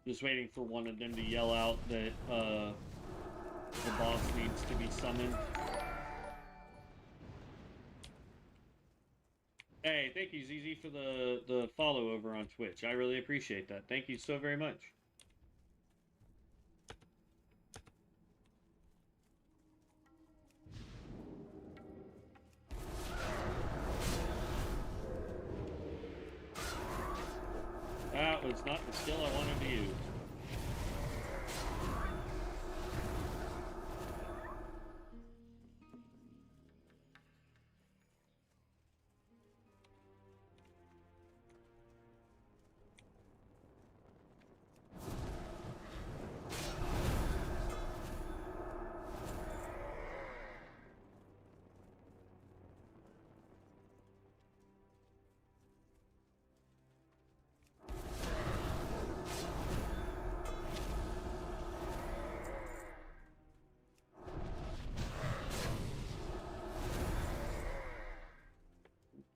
A: Just waiting for one of them to yell out that the boss needs to be summoned. Hey, thank you, ZZ, for the follow over on Twitch. I really appreciate that. Thank you so very much. That was not the skill I wanted to use.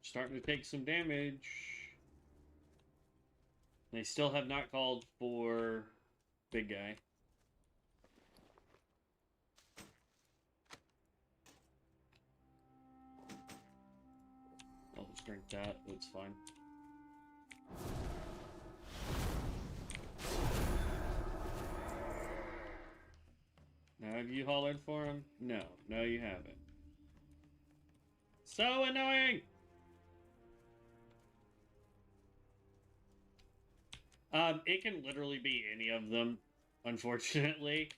A: Starting to take some damage. They still have not called for big guy. I'll just drink that, that's fine. Now Have you hollered for him? No. No, you haven't. So annoying! It can literally be any of them, unfortunately.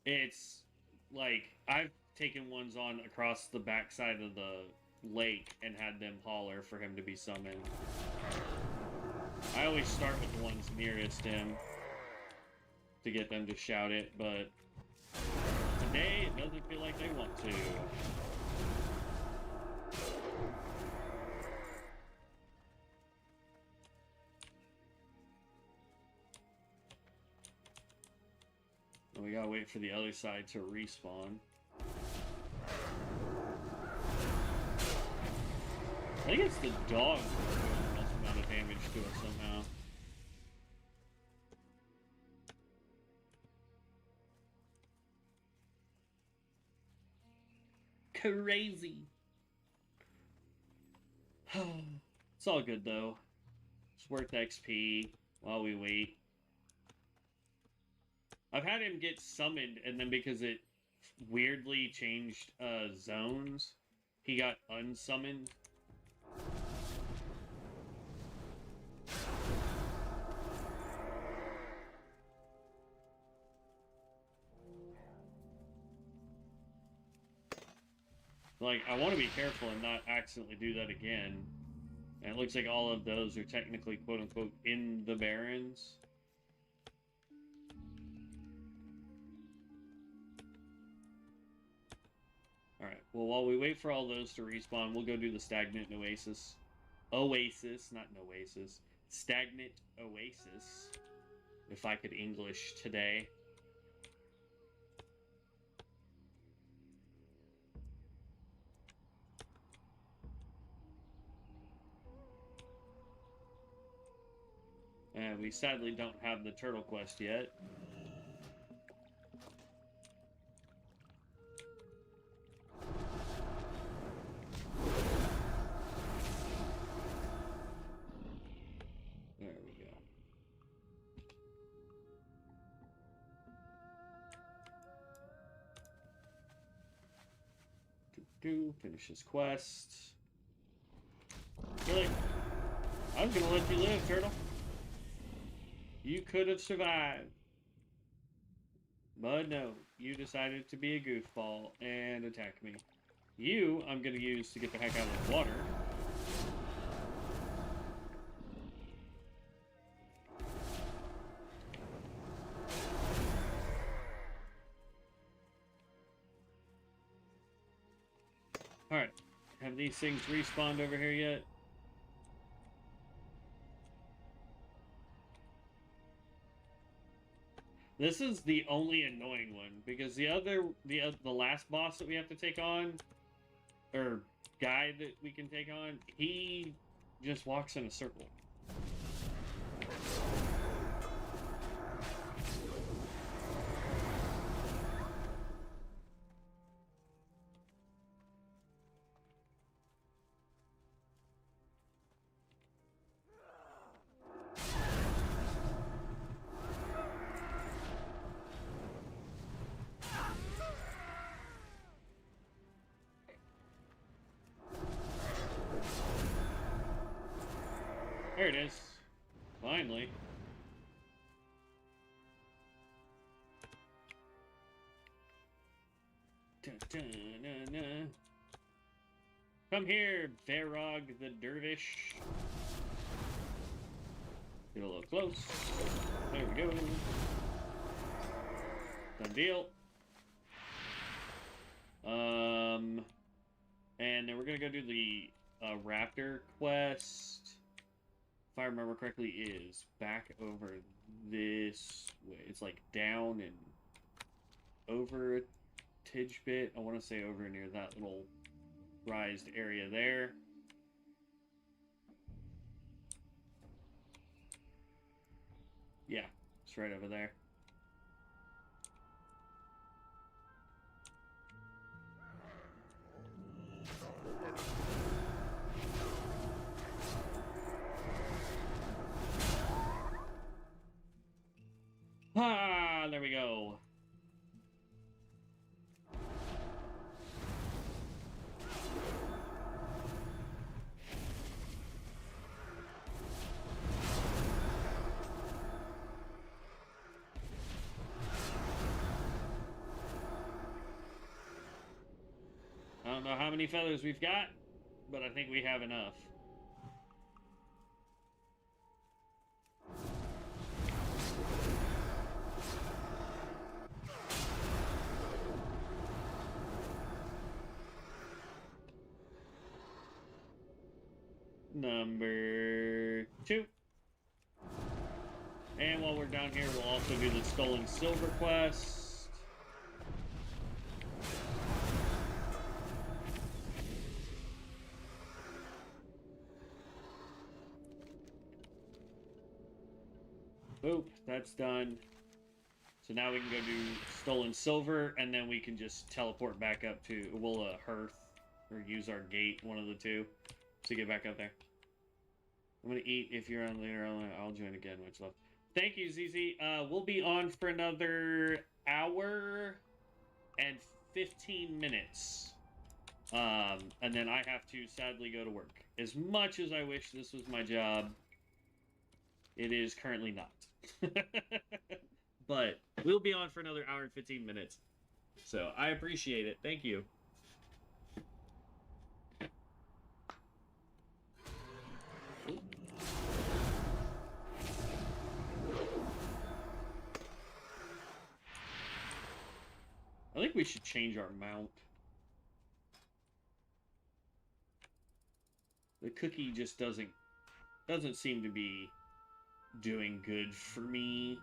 A: It's like, I've taken ones on across the backside of the lake and had them holler for him to be summoned. I always start with the ones nearest him to get them to shout it, but today it doesn't feel like they want to. We gotta wait for the other side to respawn. I think it's the dogs that are doing the most amount of damage to us somehow. Crazy. It's all good though. It's worth XP while we wait. I've had him get summoned, and then because it weirdly changed zones, he got unsummoned. Like, I want to be careful and not accidentally do that again. And it looks like all of those are technically, quote-unquote, in the Barrens. Alright, well, while we wait for all those to respawn, we'll go do the Stagnant Oasis. Oasis, not an oasis. Stagnant Oasis. If I could English today. And we sadly don't have the turtle quest yet. There we go. Finish this quest. Really? I was gonna let you live, turtle. You could have survived. But no, you decided to be a goofball and attack me. You, I'm gonna use to get the heck out of the water. Alright, have these things respawned over here yet? This is the only annoying one, because the last boss that we have to take on, or guy that we can take on, he just walks in a circle. There it is. Finally. Dun, dun, dun, dun. Come here, Varog the Dervish. Get a little close. There we go. Done deal. And then we're gonna go do the Raptor quest. If I remember correctly, is back over this way. It's like down and over a tidge bit. I want to say over near that little rised area there. Yeah, it's right over there. Ah, there we go. Don't know how many feathers we've got, but I think we have enough. Number 2. And while we're down here, we'll also do the Stolen Silver quest. Boop, that's done. So now we can go do Stolen Silver, and then we can just teleport back up to, we'll Hearth, or use our gate, one of the two, to get back up there. I'm gonna eat. If you're on later on, I'll join again, much love. Thank you, ZZ. We'll be on for another hour and 15 minutes. And then I have to sadly go to work. As much as I wish this was my job, it is currently not. But we'll be on for another hour and 15 minutes. So I appreciate it. Thank you. I think we should change our mount. The cookie just doesn't seem to be doing good for me.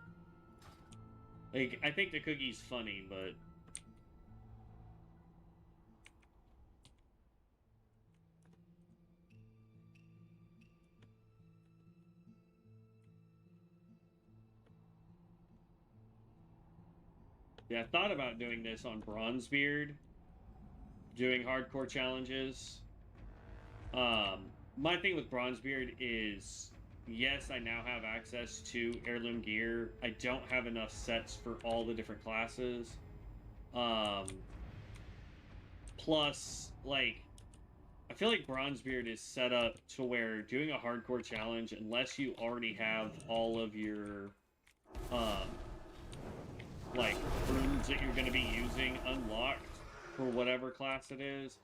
A: Like, I think the cookie's funny, but yeah, I thought about doing this on Bronzebeard, doing hardcore challenges. My thing with Bronzebeard is, yes, I now have access to heirloom gear. I don't have enough sets for all the different classes. Plus, like, I feel like Bronzebeard is set up to where doing a hardcore challenge, unless you already have all of your, like, runes that you're going to be using unlocked for whatever class it is,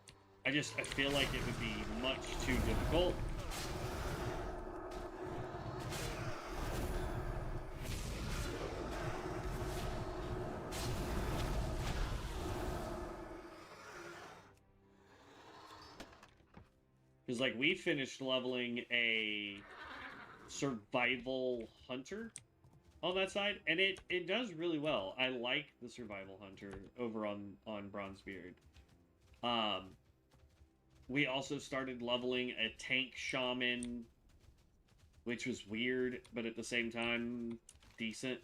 A: I feel like it would be much too difficult. Because, like, we finished leveling a survival hunter on that side, and it does really well. I like the survival hunter over on Bronzebeard. We also started leveling a tank shaman, which was weird, but at the same time, decent.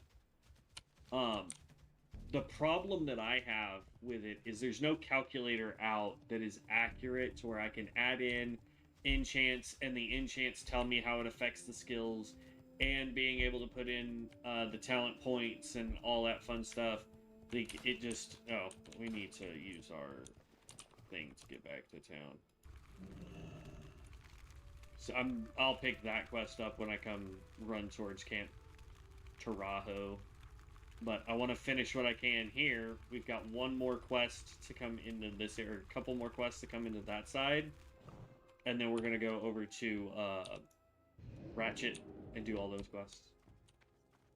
A: The problem that I have with it is there's no calculator out that is accurate to where I can add in enchants, and the enchants tell me how it affects the skills, and being able to put in the talent points and all that fun stuff. Like, it just... Oh, we need to use our thing to get back to town. So I'll pick that quest up when I come run towards Camp Taho. But I want to finish what I can here. We've got one more quest to come into this area, a couple more quests to come into that side. And then we're going to go over to Ratchet and do all those quests.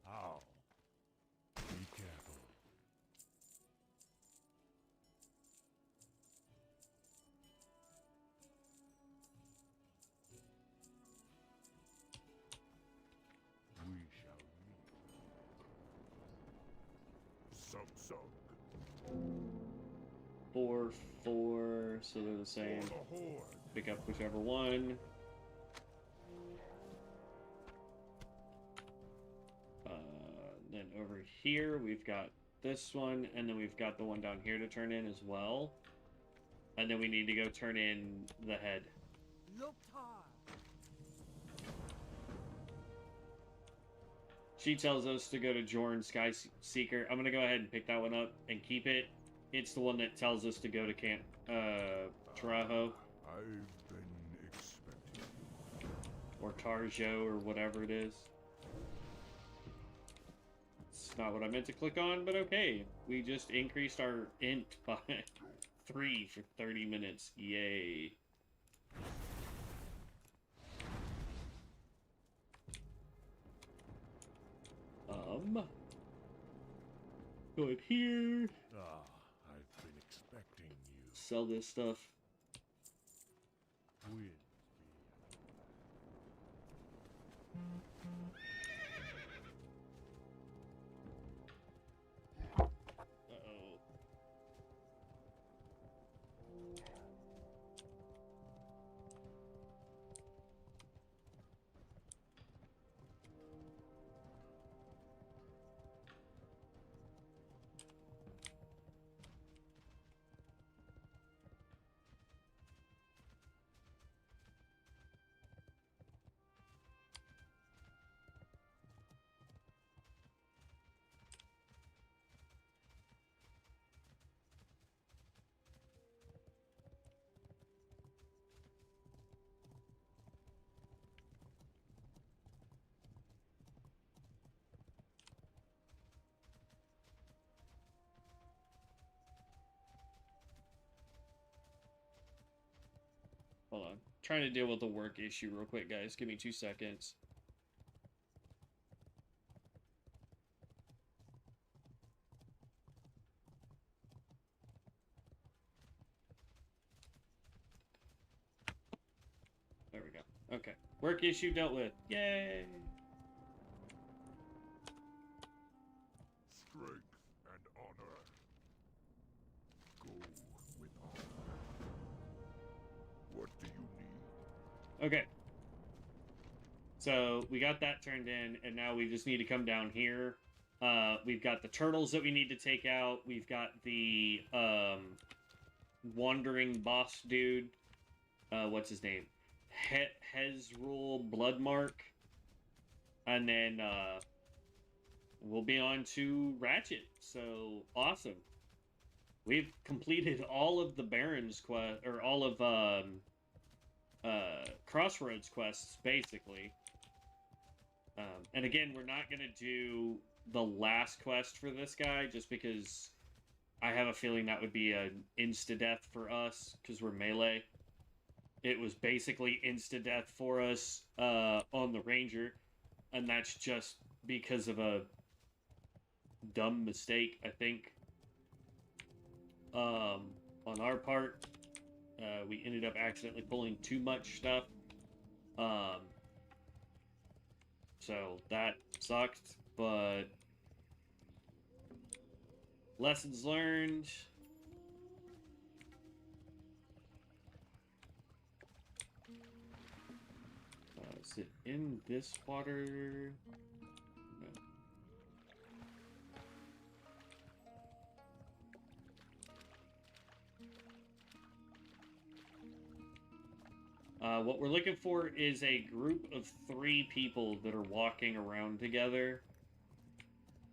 B: How? Be careful. We shall meet. Sug.
A: 4, 4, so they're the same.
B: For the horde.
A: Pick up whichever one. Then over here, we've got this one, and then we've got the one down here to turn in as well. And then we need to go turn in the head. She tells us to go to Jorn Sky Seeker. I'm going to go ahead and pick that one up and keep it. It's the one that tells us to go to Camp Taho.
B: I've been expecting.
A: Or Tarjo, or whatever it is. It's not what I meant to click on, but okay. We just increased our int by 3 for 30 minutes. Yay. Go in here.
B: Ah, I've been expecting you.
A: Sell this stuff.
B: Win.
A: Uh-oh. Hold on. Trying to deal with the work issue real quick, guys. Give me 2 seconds. There we go. Okay. Work issue dealt with. Yay!
B: Strength and honor. Go with honor. What do you need?
A: Okay. So we got that turned in, and now we just need to come down here. We've got the turtles that we need to take out. We've got the wandering boss dude. What's his name? Hezrul Bloodmark. And then we'll be on to Ratchet. So awesome. We've completed all of the Barrens quest, or all of Crossroads quests, basically. And again, we're not going to do the last quest for this guy, just because I have a feeling that would be an insta-death for us, because we're melee. It was basically insta-death for us on the Ranger, and that's just because of a dumb mistake, I think, on our part. We ended up accidentally pulling too much stuff. So that sucked, but lessons learned. Is it in this water? No. What we're looking for is a group of 3 people that are walking around together.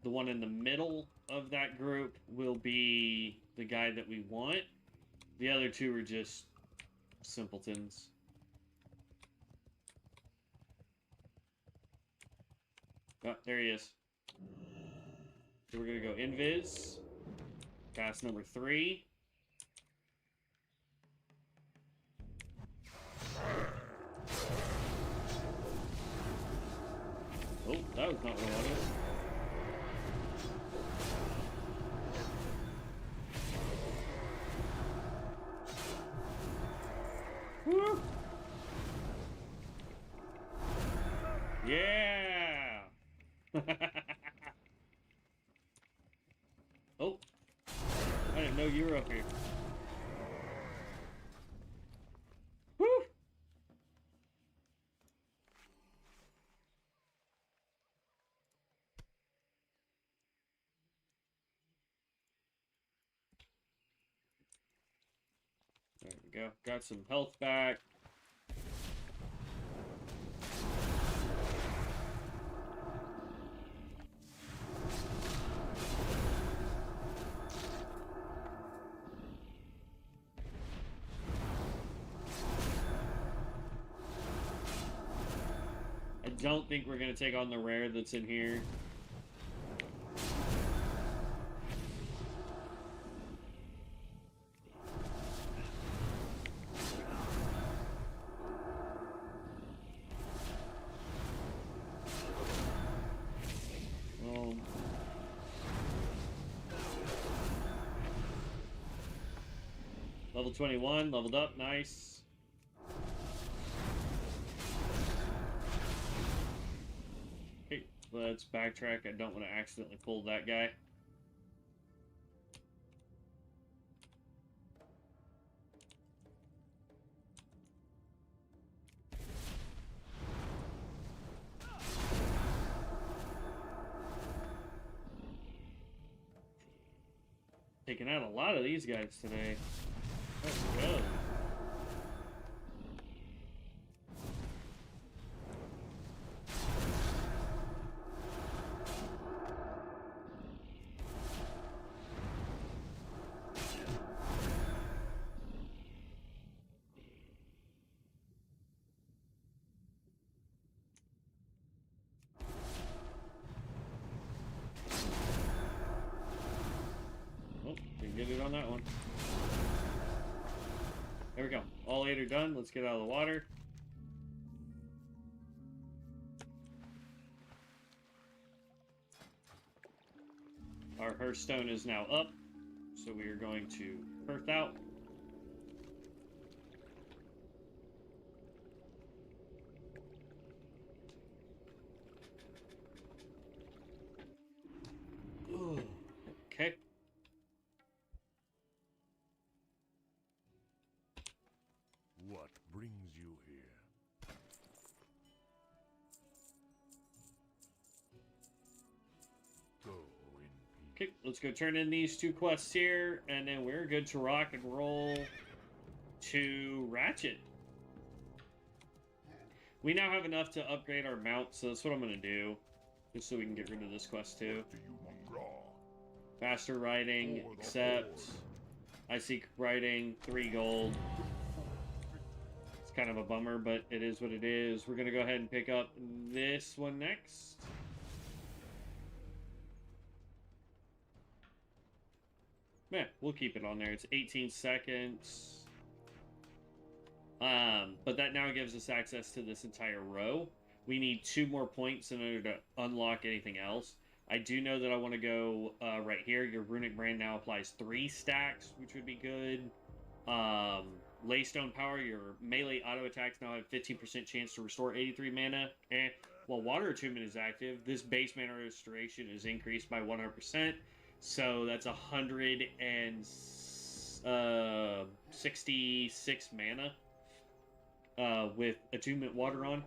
A: The one in the middle of that group will be the guy that we want. The other 2 are just simpletons. Oh, there he is. So we're going to go invis. Pass number 3. Oh, that was not what I wanted. Woo! Yeah! Oh, I didn't know you were up here. Woo! There we go. Got some health back. I don't think we're going to take on the rare that's in here. Level 21, leveled up, nice. Okay, let's backtrack. I don't want to accidentally pull that guy. Taking out a lot of these guys today. Let's go. Get it on that one. There we go. All 8 are done. Let's get out of the water. Our Hearthstone is now up, so we are going to Hearth out. Okay.
B: What brings you here? Go in peace.
A: Okay, let's go turn in these 2 quests here, and then we're good to rock and roll to Ratchet. We now have enough to upgrade our mount, so that's what I'm going to do. Just so we can get rid of this quest too.
B: Do you hunger?
A: Faster riding, accept. I seek riding, 3 gold. It's kind of a bummer, but it is what it is. We're going to go ahead and pick up this one next. Yeah, we'll keep it on there. It's 18 seconds. But that now gives us access to this entire row. We need 2 more points in order to unlock anything else. I do know that I want to go right here. Your runic brand now applies 3 stacks, which would be good. Laystone power, your melee auto attacks now have 15% chance to restore 83 mana. While water attunement is active, this base mana restoration is increased by 100%. So that's 166 mana with attunement water on.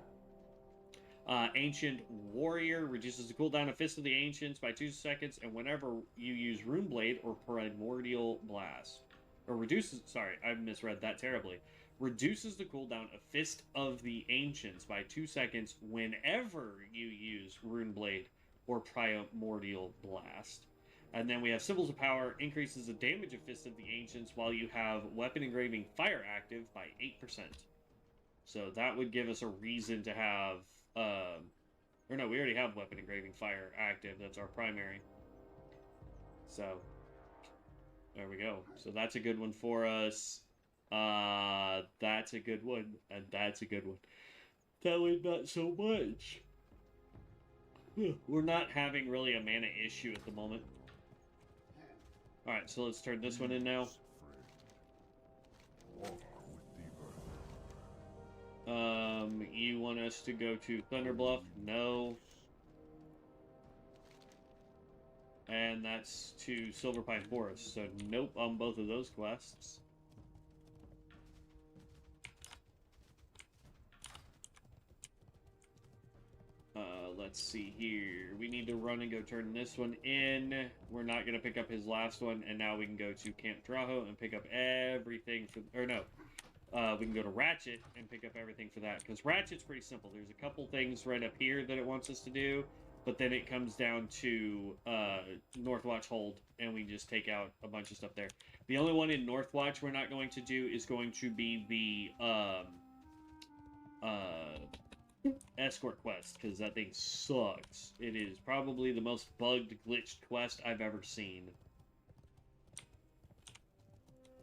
A: Ancient Warrior reduces the cooldown of Fist of the Ancients by 2 seconds, and whenever you use Rune Blade or Primordial Blast. Or reduces, sorry, I misread that terribly. Reduces the cooldown of Fist of the Ancients by 2 seconds whenever you use Rune Blade or Primordial Blast. And then we have Symbols of Power, increases the damage of Fist of the Ancients while you have Weapon Engraving Fire active by 8%. So that would give us a reason to have, or no, we already have Weapon Engraving Fire active. That's our primary. So, there we go. So that's a good one for us. That's a good one, and that's a good one. That one, not so much. We're not having really a mana issue at the moment. Alright, so let's turn this one in now. You want us to go to Thunderbluff? No. And that's to Silverpine Forest, so nope on both of those quests. Let's see here. We need to run and go turn this one in. We're not going to pick up his last one, and now we can go to Camp Taho and pick up everything for... Or no. We can go to Ratchet and pick up everything for that, because Ratchet's pretty simple. There's a couple things right up here that it wants us to do, but then it comes down to Northwatch Hold, and we just take out a bunch of stuff there. The only one in Northwatch we're not going to do is going to be the escort quest, because that thing sucks. It is probably the most bugged, glitched quest I've ever seen.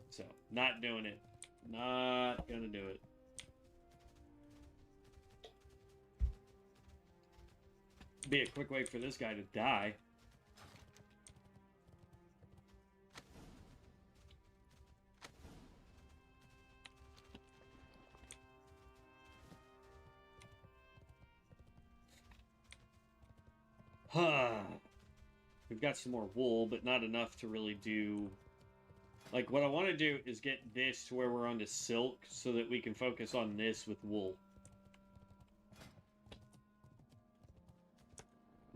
A: So, not doing it. Not gonna do it. Be a quick way for this guy to die. We've got some more wool, but not enough to really do... Like, what I want to do is get this to where we're on to silk so that we can focus on this with wool.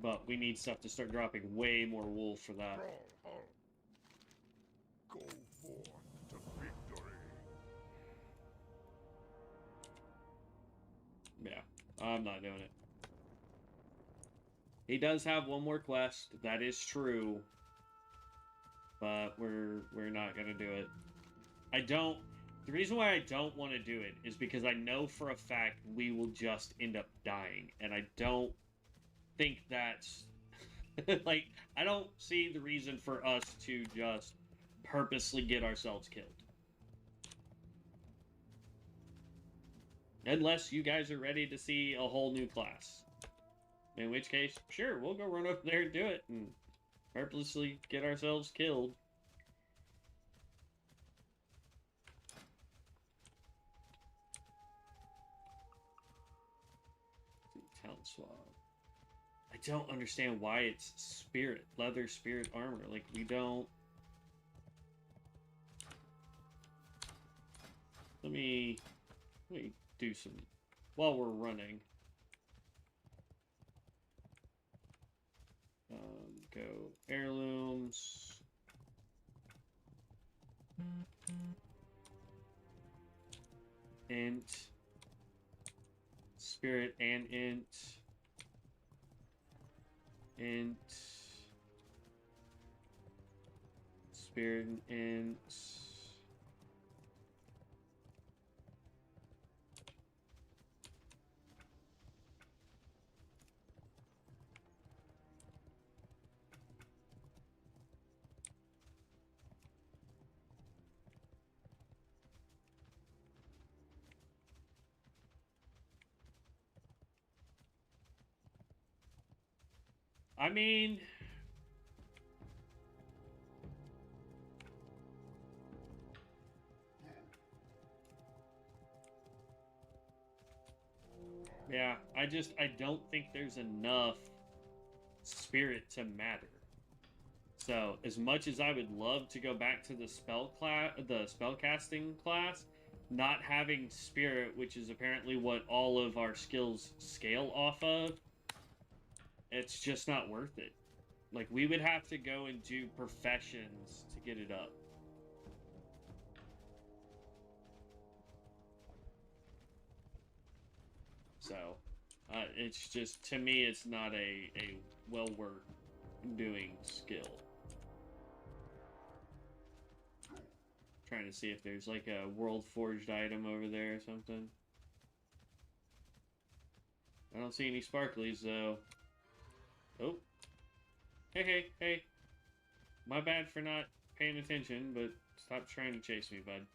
A: But we need stuff to start dropping way more wool for that.
B: Go forth to victory.
A: Yeah, I'm not doing it. He does have one more quest, that is true. But we're not gonna do it. The reason why I don't want to do it is because I know for a fact we will just end up dying. And I don't think that's... like, I don't see the reason for us to just purposely get ourselves killed. Unless you guys are ready to see a whole new class. In which case, sure, we'll go run over there and do it and purposely get ourselves killed. Talent swab. I don't understand why it's spirit, leather spirit armor. Like, we don't... Let me do some... While we're running. Go heirlooms. Int. Spirit and int. Int. Spirit and int. I mean... Yeah, I don't think there's enough spirit to matter. So, as much as I would love to go back to the spellcasting class, not having spirit, which is apparently what all of our skills scale off of, it's just not worth it. Like, we would have to go and do professions to get it up. So, it's just, to me, it's not a well worth doing skill. Trying to see if there's like a world forged item over there or something. I don't see any sparklies though. Oh. Hey. My bad for not paying attention, but stop trying to chase me, bud.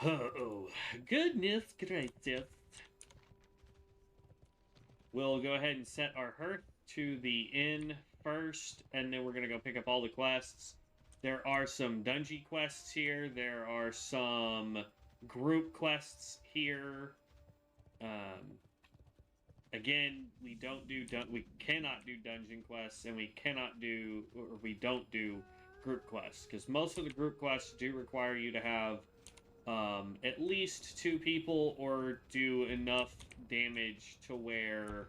A: Oh, goodness gracious. We'll go ahead and set our hearth to the inn first, and then we're going to go pick up all the quests. There are some dungeon quests here. There are some group quests here. Again, we cannot do dungeon quests, and we don't do group quests, because most of the group quests do require you to have at least 2 people or do enough damage to where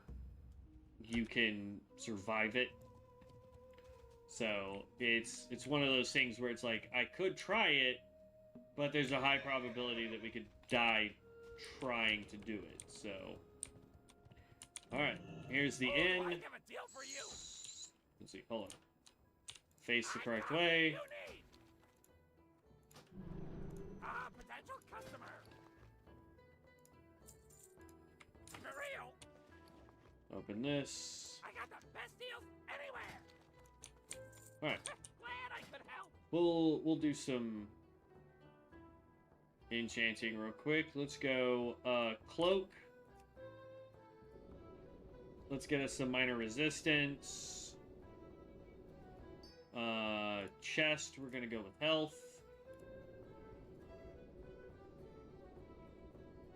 A: you can survive it. So it's one of those things where it's like, I could try it, but there's a high probability that we could die trying to do it. So, alright, here's the inn.
C: I have a deal for you.
A: Let's see, hold on. Face the correct way.
C: Potential customer. For real.
A: Open this.
C: I got the best deals anywhere.
A: Alright.
C: Glad I could help.
A: We'll do some enchanting real quick. Let's go cloak. Let's get us some minor resistance. Chest, we're gonna go with health.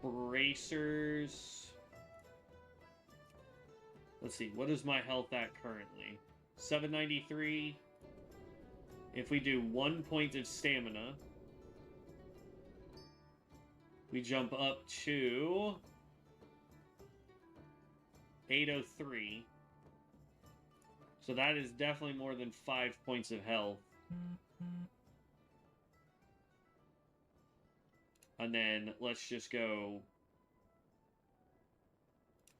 A: bracers. Let's see, what is my health at currently? 793. If we do 1 point of stamina, we jump up to 803. So that is definitely more than 5 points of health. And then let's just go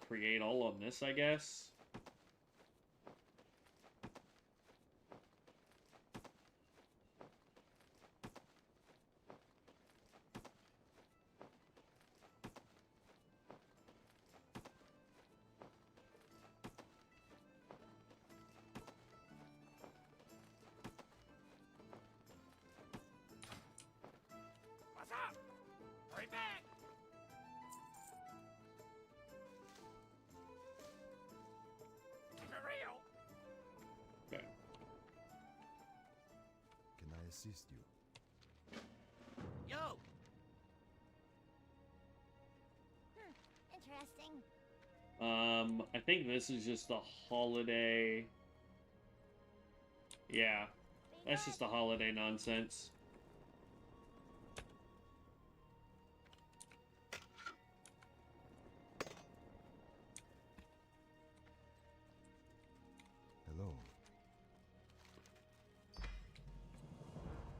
A: create all on this, I guess.
B: What's up? Hurry back! Keep it real!
A: Okay.
D: Can I assist you?
B: Yo!
C: Interesting.
A: I think this is just a holiday. Yeah, that's just a holiday nonsense.
D: Hello.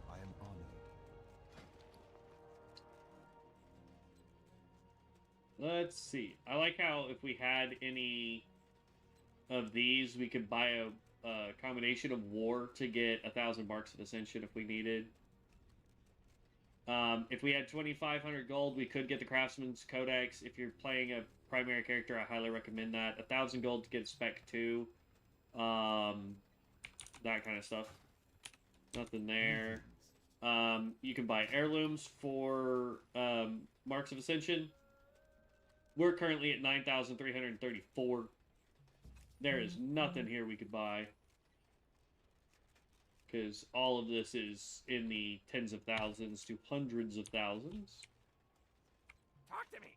D: I am honored.
A: Let's see. I like how if we had any of these, we could buy a combination of war to get 1,000 marks of Ascension if we needed. If we had 2,500 gold, we could get the Craftsman's Codex. If you're playing a primary character, I highly recommend that. 1,000 gold to get Spec 2. That kind of stuff. Nothing there. You can buy heirlooms for marks of Ascension. We're currently at 9,334. There is nothing here we could buy. Because all of this is in the tens of thousands to hundreds of thousands.
B: Talk to me!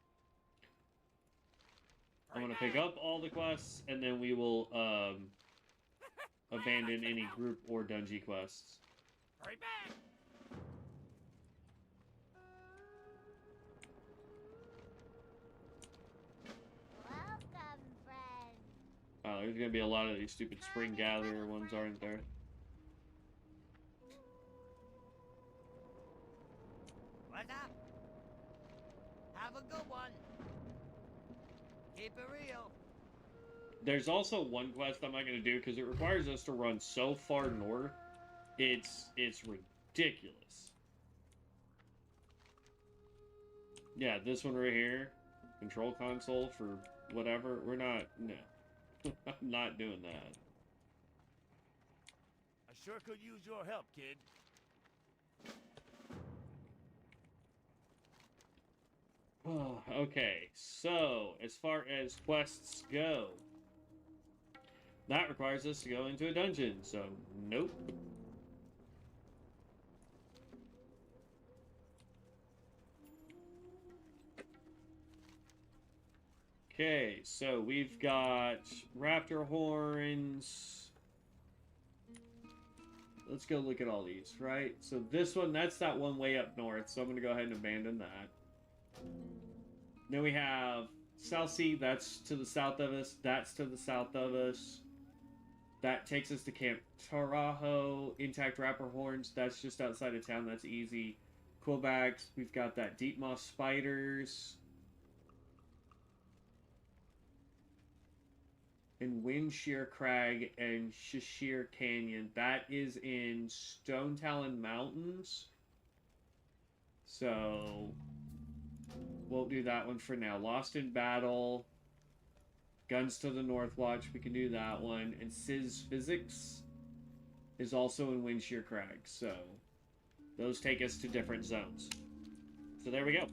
A: I'm going to pick up all the quests, and then we will abandon any group or dungeon quests.
B: Hurry back!
C: Welcome, friend.
A: Wow, there's going to be a lot of these stupid Spring Gatherer ones, aren't there?
E: What's up? Have a good one. Keep it real.
A: There's also one quest I'm not going to do because it requires us to run so far north. It's ridiculous. Yeah, this one right here. Control console for whatever. We're not... No. I'm not doing that.
B: I sure could use your help, kid.
A: Okay, so as far as quests go, that requires us to go into a dungeon, so nope. Okay, so we've got raptor horns. Let's go look at all these, right? So this one, that's that one way up north, so I'm going to go ahead and abandon that. Then we have South Sea, that's to the south of us. That's to the south of us. That takes us to Camp Taho. Intact Raptor Horns, that's just outside of town. That's easy. Quillbacks, we've got that Deep Moss Spiders. And Windshear Crag and Shashir Canyon. That is in Stone Talon Mountains. So... won't do that one for now. Lost in Battle. Guns to the North Watch. We can do that one. And Sizz Physics is also in Windshear Crag. So those take us to different zones. So there we go.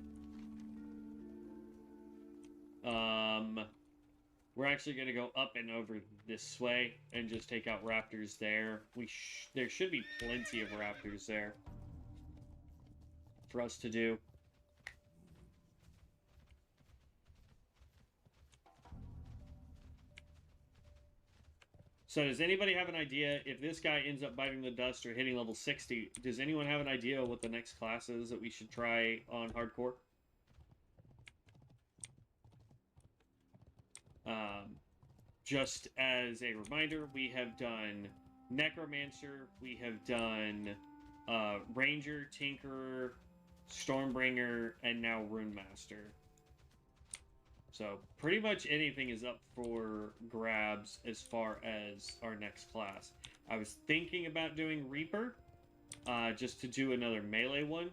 A: We're actually going to go up and over this way and just take out raptors there. There should be plenty of raptors there for us to do. So does anybody have an idea if this guy ends up biting the dust or hitting level 60? Does anyone have an idea what the next class is that we should try on hardcore? Just as a reminder, we have done Necromancer, we have done Ranger, Tinkerer, Stormbringer, and now Runemaster. So pretty much anything is up for grabs as far as our next class. I was thinking about doing Reaper, just to do another melee one.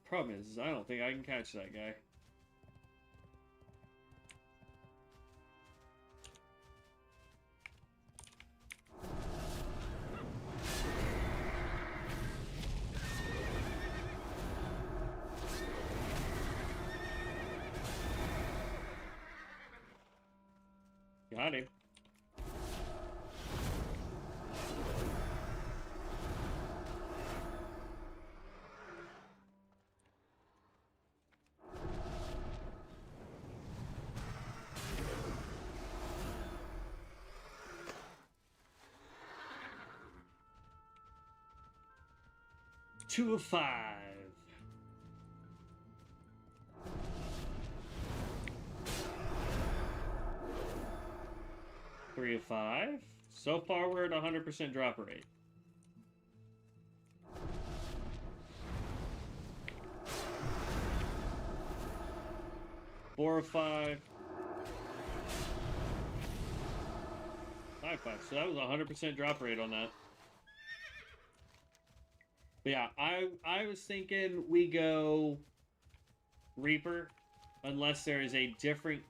A: Problem is I don't think I can catch that guy. Got him. Two of 5. 3 of 5. So far, we're at 100% drop rate. Four of 5. 5 of 5. So that was 100% drop rate on that. But yeah, I was thinking we go Reaper, unless there is a different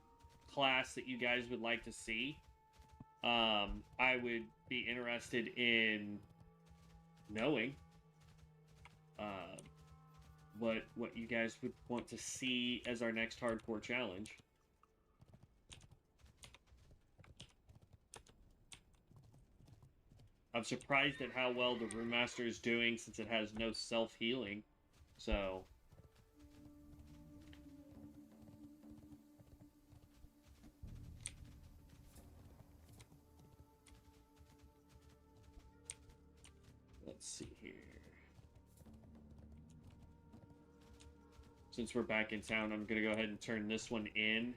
A: class that you guys would like to see. I would be interested in knowing what you guys would want to see as our next hardcore challenge. I'm surprised at how well the Runemaster is doing since it has no self-healing. So let's see here. Since we're back in town, I'm gonna go ahead and turn this one in.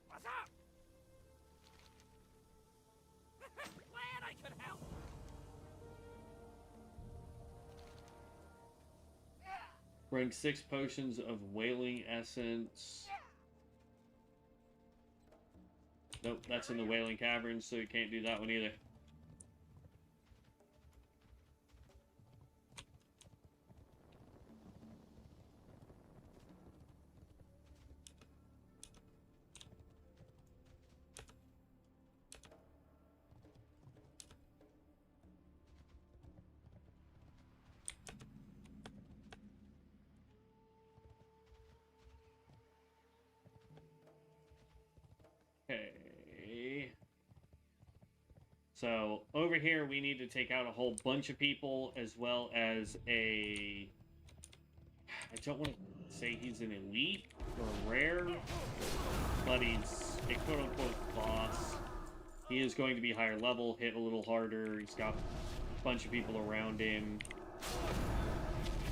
B: What's up? Glad I could help.
A: Bring 6 potions of Wailing Essence. Nope, that's in the Wailing Caverns, so you can't do that one either. Okay. So over here we need to take out a whole bunch of people as well as a... I don't want to say he's an elite or a rare, but he's a quote-unquote boss. He is going to be higher level, hit a little harder. He's got a bunch of people around him.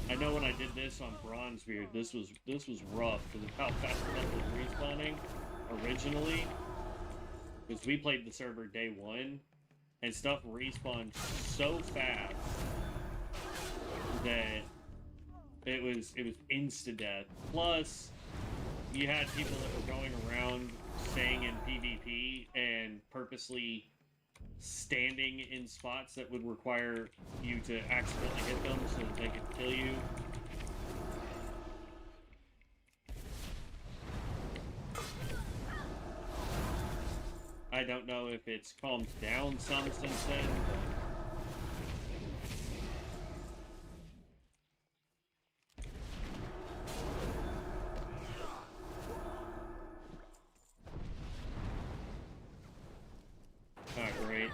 A: I know when I did this on Bronzebeard, this was rough because of how fast stuff was respawning originally. Because we played the server day 1, and stuff respawned so fast that it was insta-death. Plus, you had people that were going around staying in PvP and purposely standing in spots that would require you to accidentally hit them so that they could kill you. I don't know if it's calmed down some since then. Alright, great.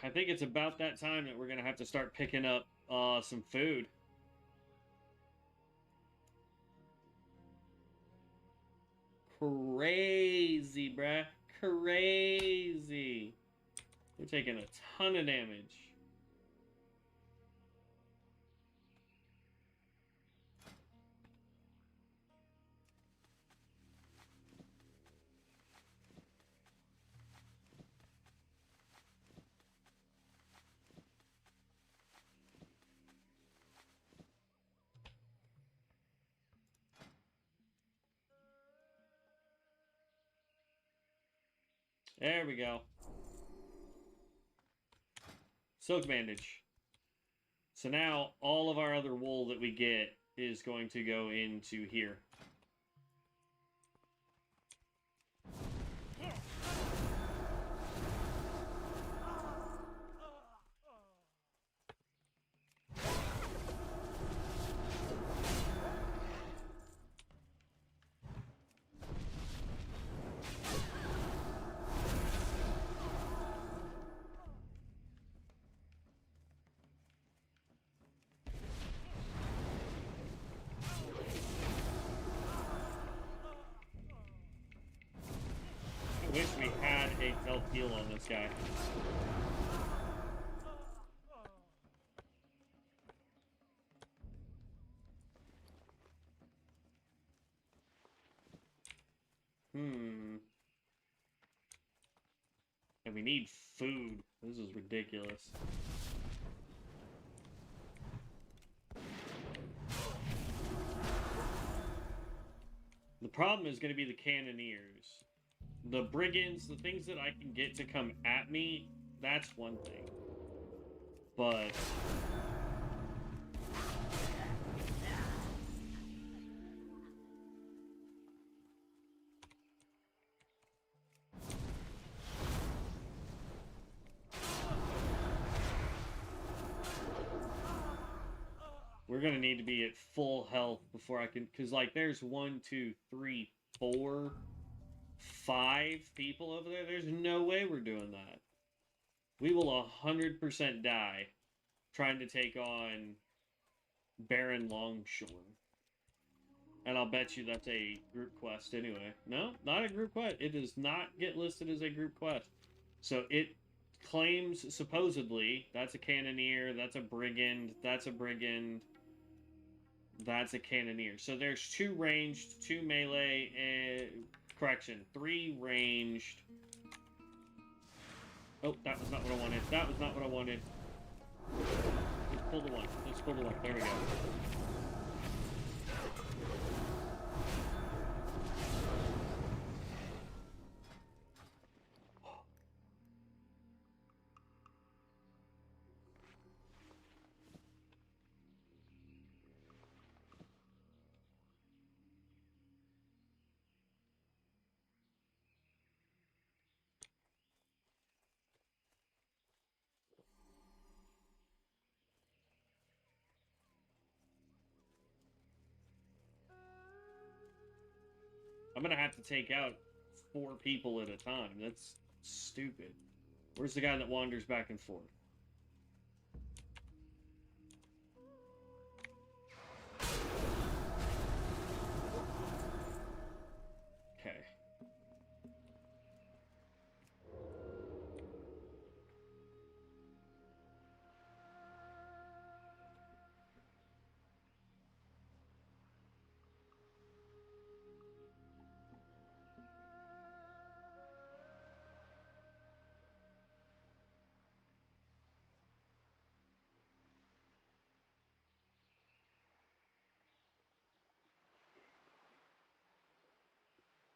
A: I think it's about that time that we're going to have to start picking up some food. Crazy, bruh. Crazy. We're taking a ton of damage. There we go. Silk bandage. So now all of our other wool that we get is going to go into here. I wish we had a self heal on this guy. And we need food. This is ridiculous. The problem is going to be the cannoneers. The brigands, the things that I can get to come at me, that's one thing. But we're gonna need to be at full health before I can, because like there's 1, 2, 3, 4, 5 people over there. There's no way we're doing that. We will 100% die trying to take on Baron Longshorn. And I'll bet you that's a group quest anyway. No, not a group quest. It does not get listed as a group quest. So it claims, supposedly, that's a cannoneer, that's a brigand, that's a brigand, that's a cannoneer. So there's 2 ranged, 2 melee, and... correction, 3 ranged. Oh, that was not what I wanted. That was not what I wanted. Let's pull the 1. Let's pull the 1. There we go. I'm gonna have to take out 4 people at a time. That's stupid. Where's the guy that wanders back and forth? Okay.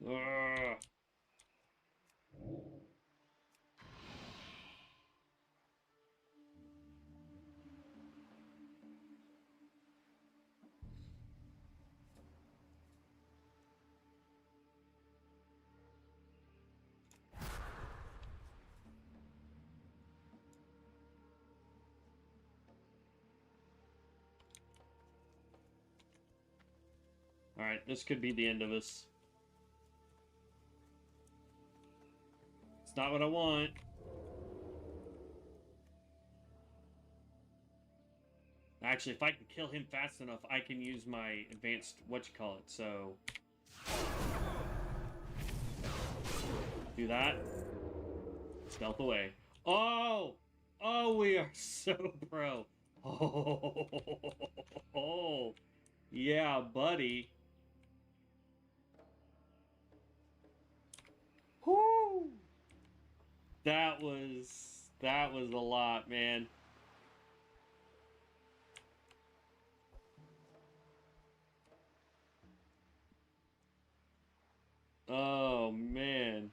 A: Ugh. Alright, this could be the end of us. It's not what I want. Actually, if I can kill him fast enough, I can use my advanced whatchamacallit, so... Do that. Stealth away. Oh! Oh, we are so pro. Oh, yeah, buddy. Whoo! That was a lot, man. Oh, man.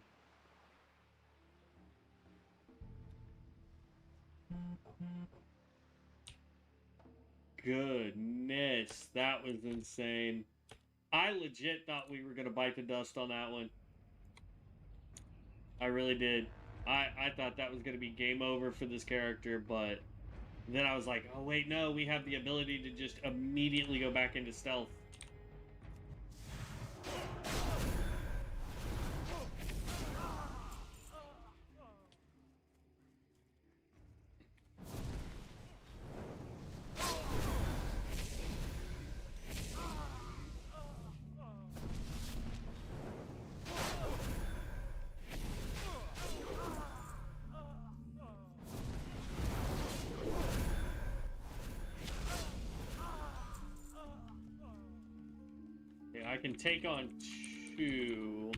A: Goodness, that was insane. I legit thought we were gonna bite the dust on that one. I really did. I thought that was gonna be game over for this character, but then I was like, oh wait, no, we have the ability to just immediately go back into stealth. I can take on 2.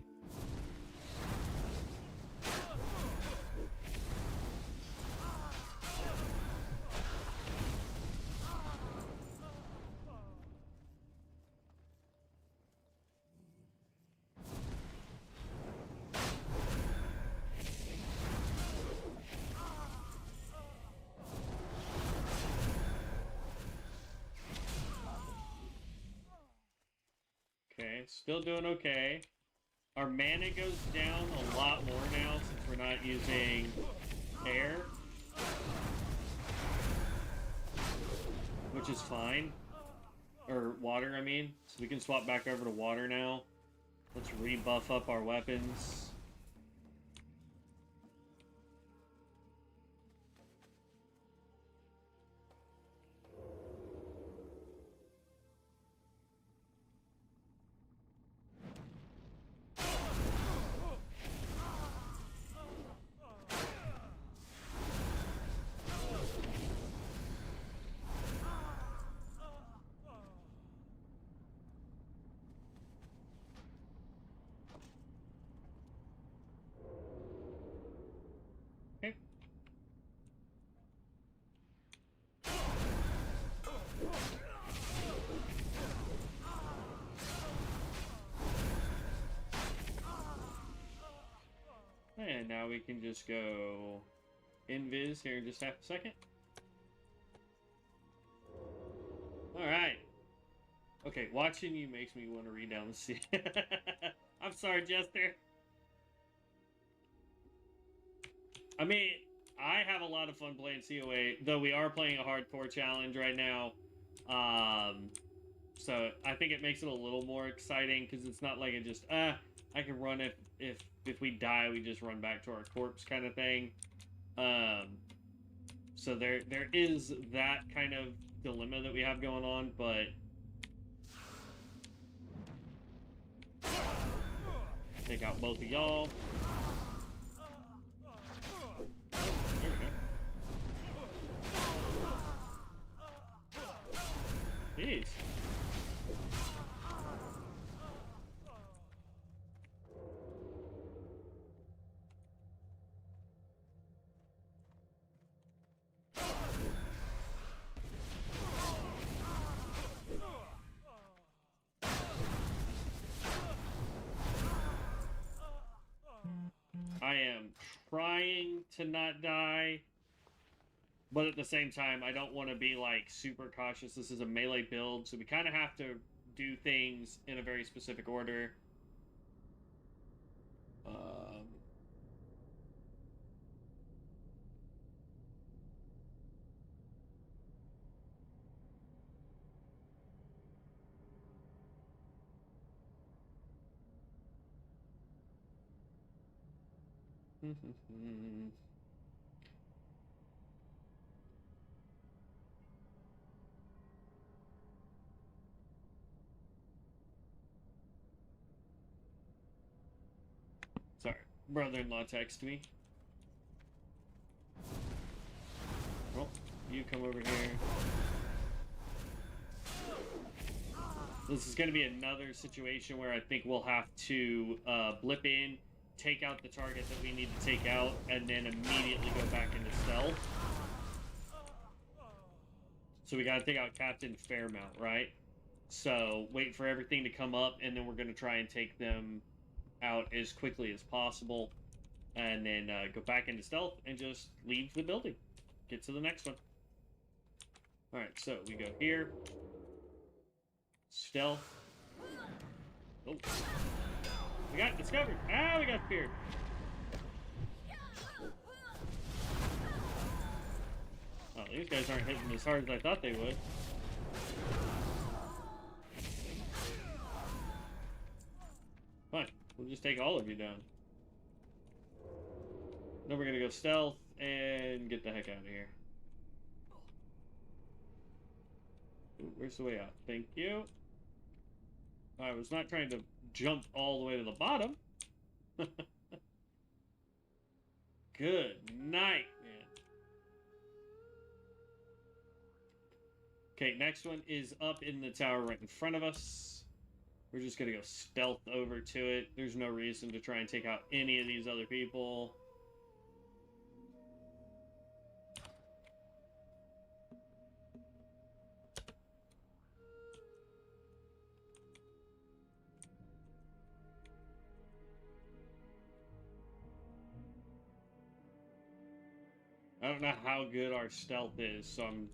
A: Okay, still doing okay. Our mana goes down a lot more now since we're not using air. Which is fine. Or water, I mean. So we can swap back over to water now. Let's rebuff up our weapons. Okay. And now we can just go invis here in just half a second. Alright. Okay, watching you makes me want to read down the sea. I'm sorry, Jester. I mean, I have a lot of fun playing COA, though we are playing a hardcore challenge right now. So I think it makes it a little more exciting because it's not like it just I can run if we die we just run back to our corpse kind of thing. So there is that kind of dilemma that we have going on, but take out both of y'all. There we go. Jeez. I am trying to not die, but at the same time, I don't want to be, like, super cautious. This is a melee build, so we kind of have to do things in a very specific order. brother-in-law text me. Well, you come over here. This is going to be another situation where I think we'll have to blip in, take out the target that we need to take out, and then immediately go back into stealth. So we got to take out Captain Fairmount, right? So wait for everything to come up, and then we're going to try and take them out as quickly as possible. And then go back into stealth and just leave the building. Get to the next one. Alright, so we go here. Stealth. Oh. We got discovered. Ah, we got speared. Oh, these guys aren't hitting as hard as I thought they would. Fine. We'll just take all of you down. Then we're gonna go stealth and get the heck out of here. Ooh, where's the way out? Thank you. I was not trying to jump all the way to the bottom. Good night, man. Okay, next one is up in the tower right in front of us. We're just gonna go stealth over to it. There's no reason to try and take out any of these other people. I don't know how good our stealth is, so I'm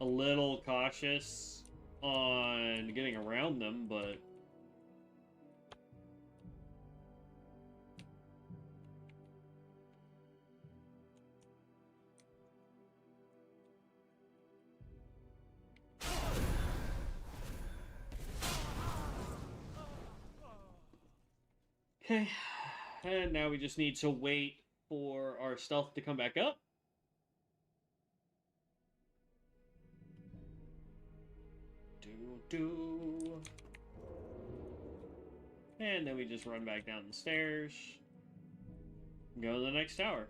A: a little cautious on getting around them, but... Okay, and now we just need to wait for our stealth to come back up. And then we just run back down the stairs. Go to the next tower.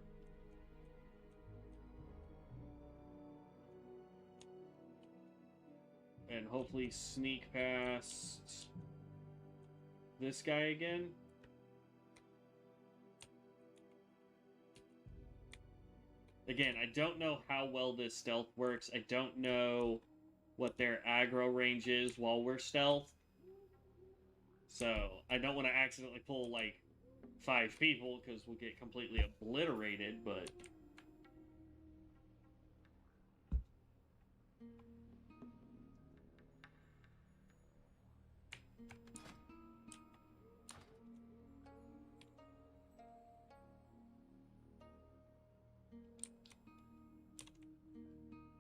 A: And hopefully sneak past this guy again. Again, I don't know how well this stealth works. I don't know what their aggro range is while we're stealth. So, I don't want to accidentally pull, like, 5 people, because we'll get completely obliterated, but...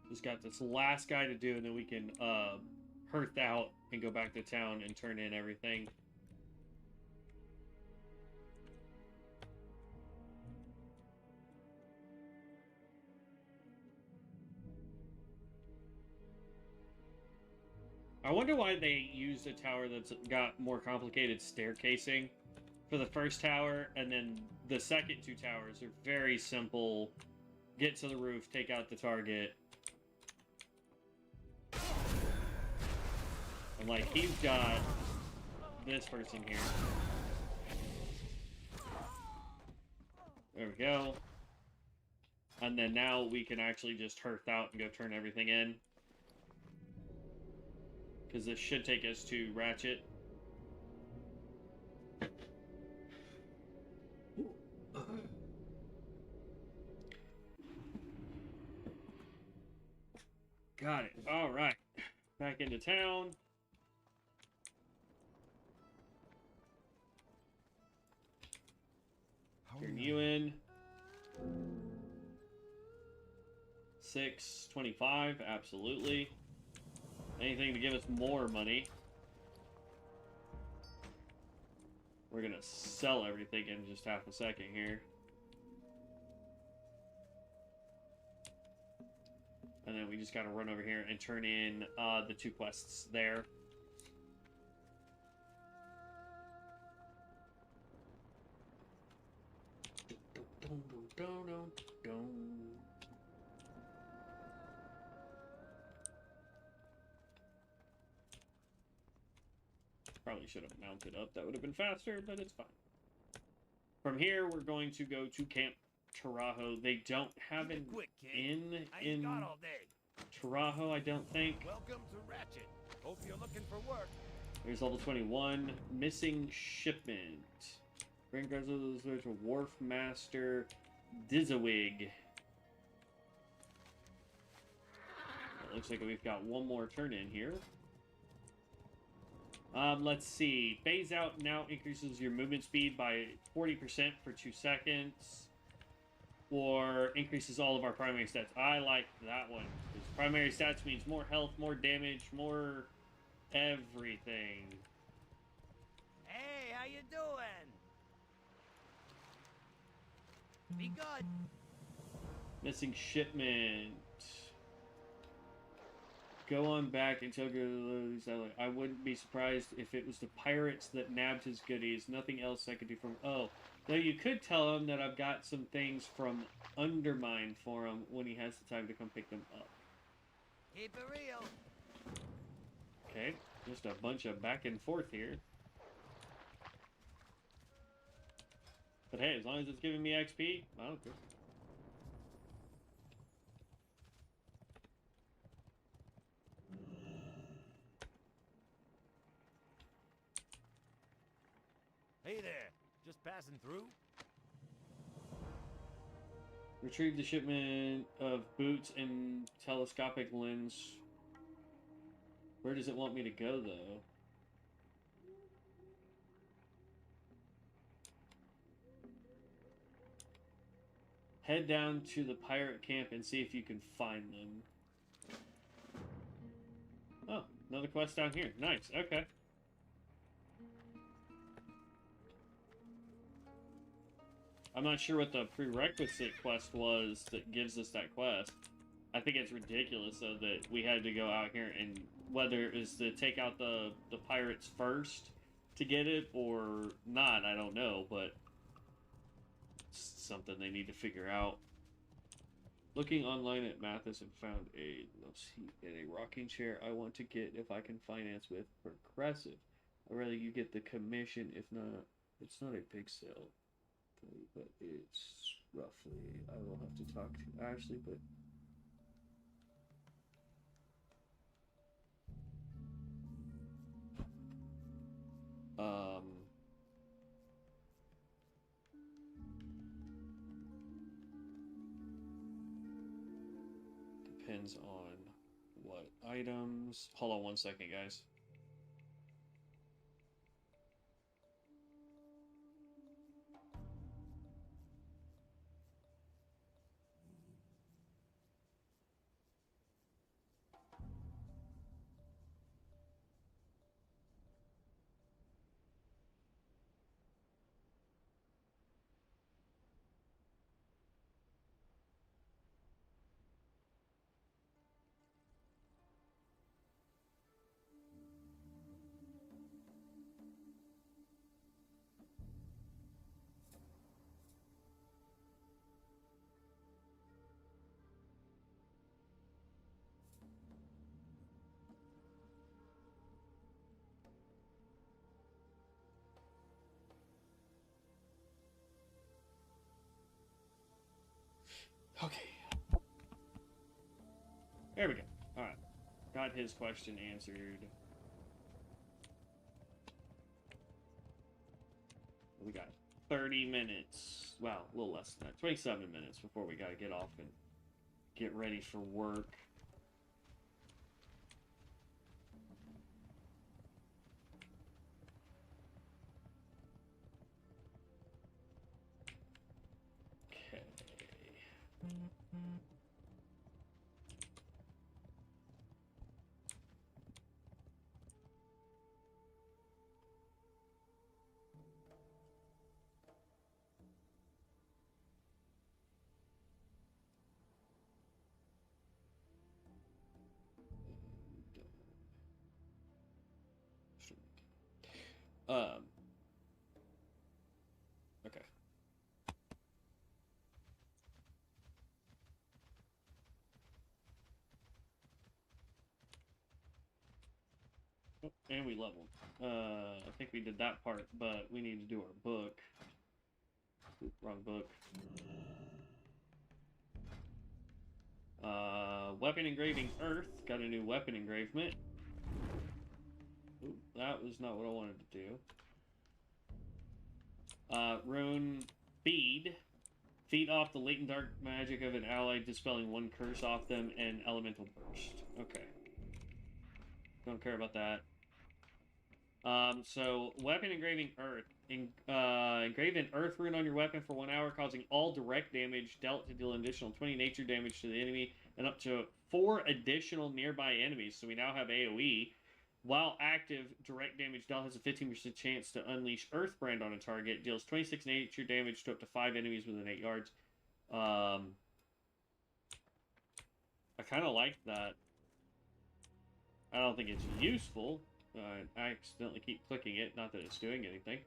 A: Just got this last guy to do, and then we can hearth out and go back to town and turn in everything. I wonder why they used a tower that's got more complicated staircasing for the first tower, and then the second 2 towers are very simple. Get to the roof, take out the target. And like, he's got this person here. There we go. And then now we can actually just hearth out and go turn everything in. Because this should take us to Ratchet. Got it. Alright. Back into town. Turn you in. 625, absolutely. Anything to give us more money. We're gonna sell everything in just half a second here. And then we just gotta run over here and turn in the 2 quests there. Probably should have mounted up. That would have been faster, but it's fine. From here, we're going to go to Camp Taho. They don't have an
B: Quick, kid.
A: inn
B: I ain't
A: in
B: got all day.
A: Taho, I don't think.
B: Welcome to Ratchet. Hope you're looking for work.
A: There's level 21. Missing shipment. Bring Grizzles to Wharf Master Dizawig. It looks like we've got one more turn in here. Let's see. Phase out now increases your movement speed by 40% for 2 seconds. Or increases all of our primary stats. I like that one. Because primary stats means more health, more damage, more everything.
B: Hey, how you doing? Be good.
A: Missing shipment. Go on back and tell I wouldn't be surprised if it was the pirates that nabbed his goodies. Nothing else I could do from... Oh, though you could tell him that I've got some things from Undermine for him when he has the time to come pick them up.
B: Keep it real.
A: Okay, just a bunch of back and forth here. But hey, as long as it's giving me XP, I don't care.
B: Hey there. Just passing through?
A: Retrieve the shipment of boots and telescopic lens. Where does it want me to go, though? Head down to the pirate camp and see if you can find them. Oh, another quest down here. Nice, okay. I'm not sure what the prerequisite quest was that gives us that quest. I think it's ridiculous, though, that we had to go out here and whether it was to take out the pirates first to get it or not, I don't know, but it's something they need to figure out. Looking online at Mathis and found a rocking chair I want to get if I can finance with Progressive. I'd rather you get the commission, if not, it's not a big sale. But it's roughly, I will have to talk to Ashley, but depends on what items. Hold on one second, guys. Okay. There we go. Alright. Got his question answered. We got 30 minutes. Well, a little less than that. 27 minutes before we gotta get off and get ready for work. Okay. Okay. And we leveled. I think we did that part, but we need to do our book. Oop, wrong book. Weapon engraving Earth. Got a new weapon engravement. Oop, that was not what I wanted to do. Rune Feed. Feed off the latent dark magic of an ally, dispelling one curse off them, and elemental burst. Okay. Don't care about that. So, weapon engraving Earth. Engrave an Earth rune on your weapon for 1 hour, causing all direct damage dealt to deal an additional 20 nature damage to the enemy, and up to 4 additional nearby enemies. So we now have AoE. While active, direct damage dealt has a 15% chance to unleash Earthbrand on a target. Deals 26 nature damage to up to 5 enemies within 8 yards. I kind of like that. I don't think it's useful. I accidentally keep clicking it. Not that it's doing anything.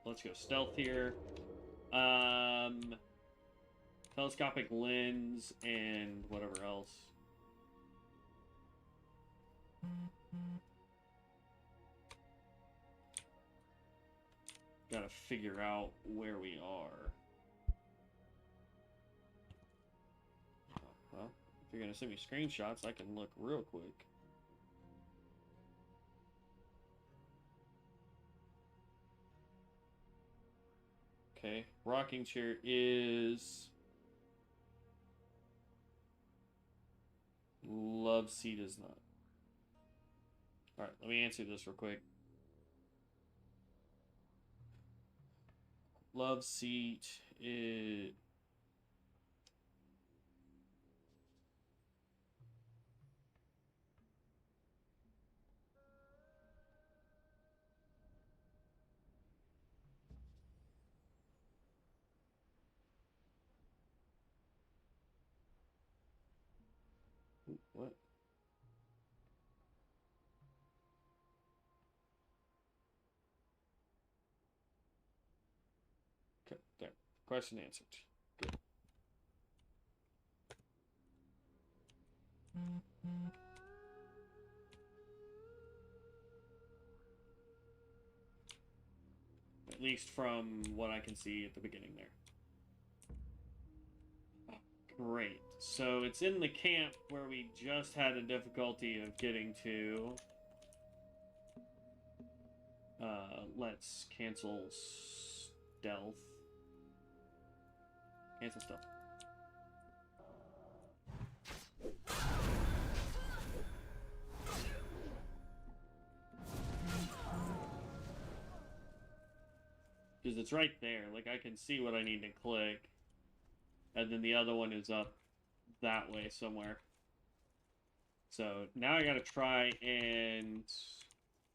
A: Let's go stealth here. Telescopic lens and whatever else. Gotta figure out where we are. Well, if you're gonna send me screenshots, I can look real quick. Okay, rocking chair is... Love seat is not. Alright, let me answer this real quick. Love seat is... What? Okay, there. Question answered. Good. At least from what I can see at the beginning there. Great. So it's in the camp where we just had a difficulty of getting to. Let's cancel stealth. Cancel stealth. Because it's right there. Like, I can see what I need to click. And then the other one is up that way somewhere. So now I gotta try and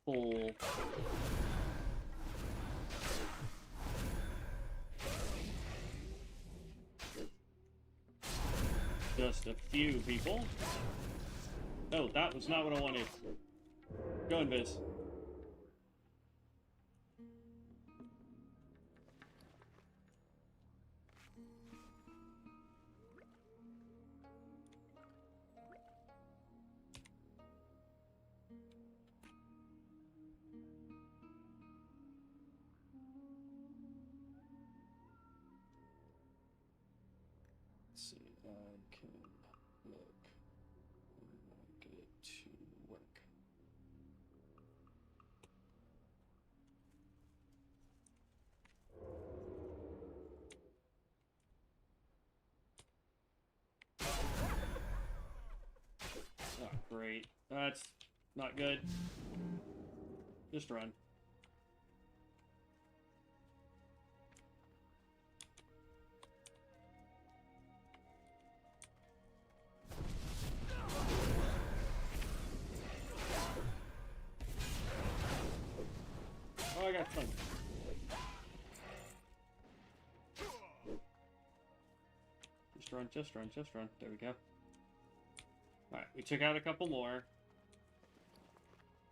A: pull just a few people. No, that was not what I wanted. Go Invis. Let's see, I can look when I get to work. Oh, great. That's not good. Just run. Oh, I got fun. Just run, just run, just run. There we go. Alright, we took out a couple more.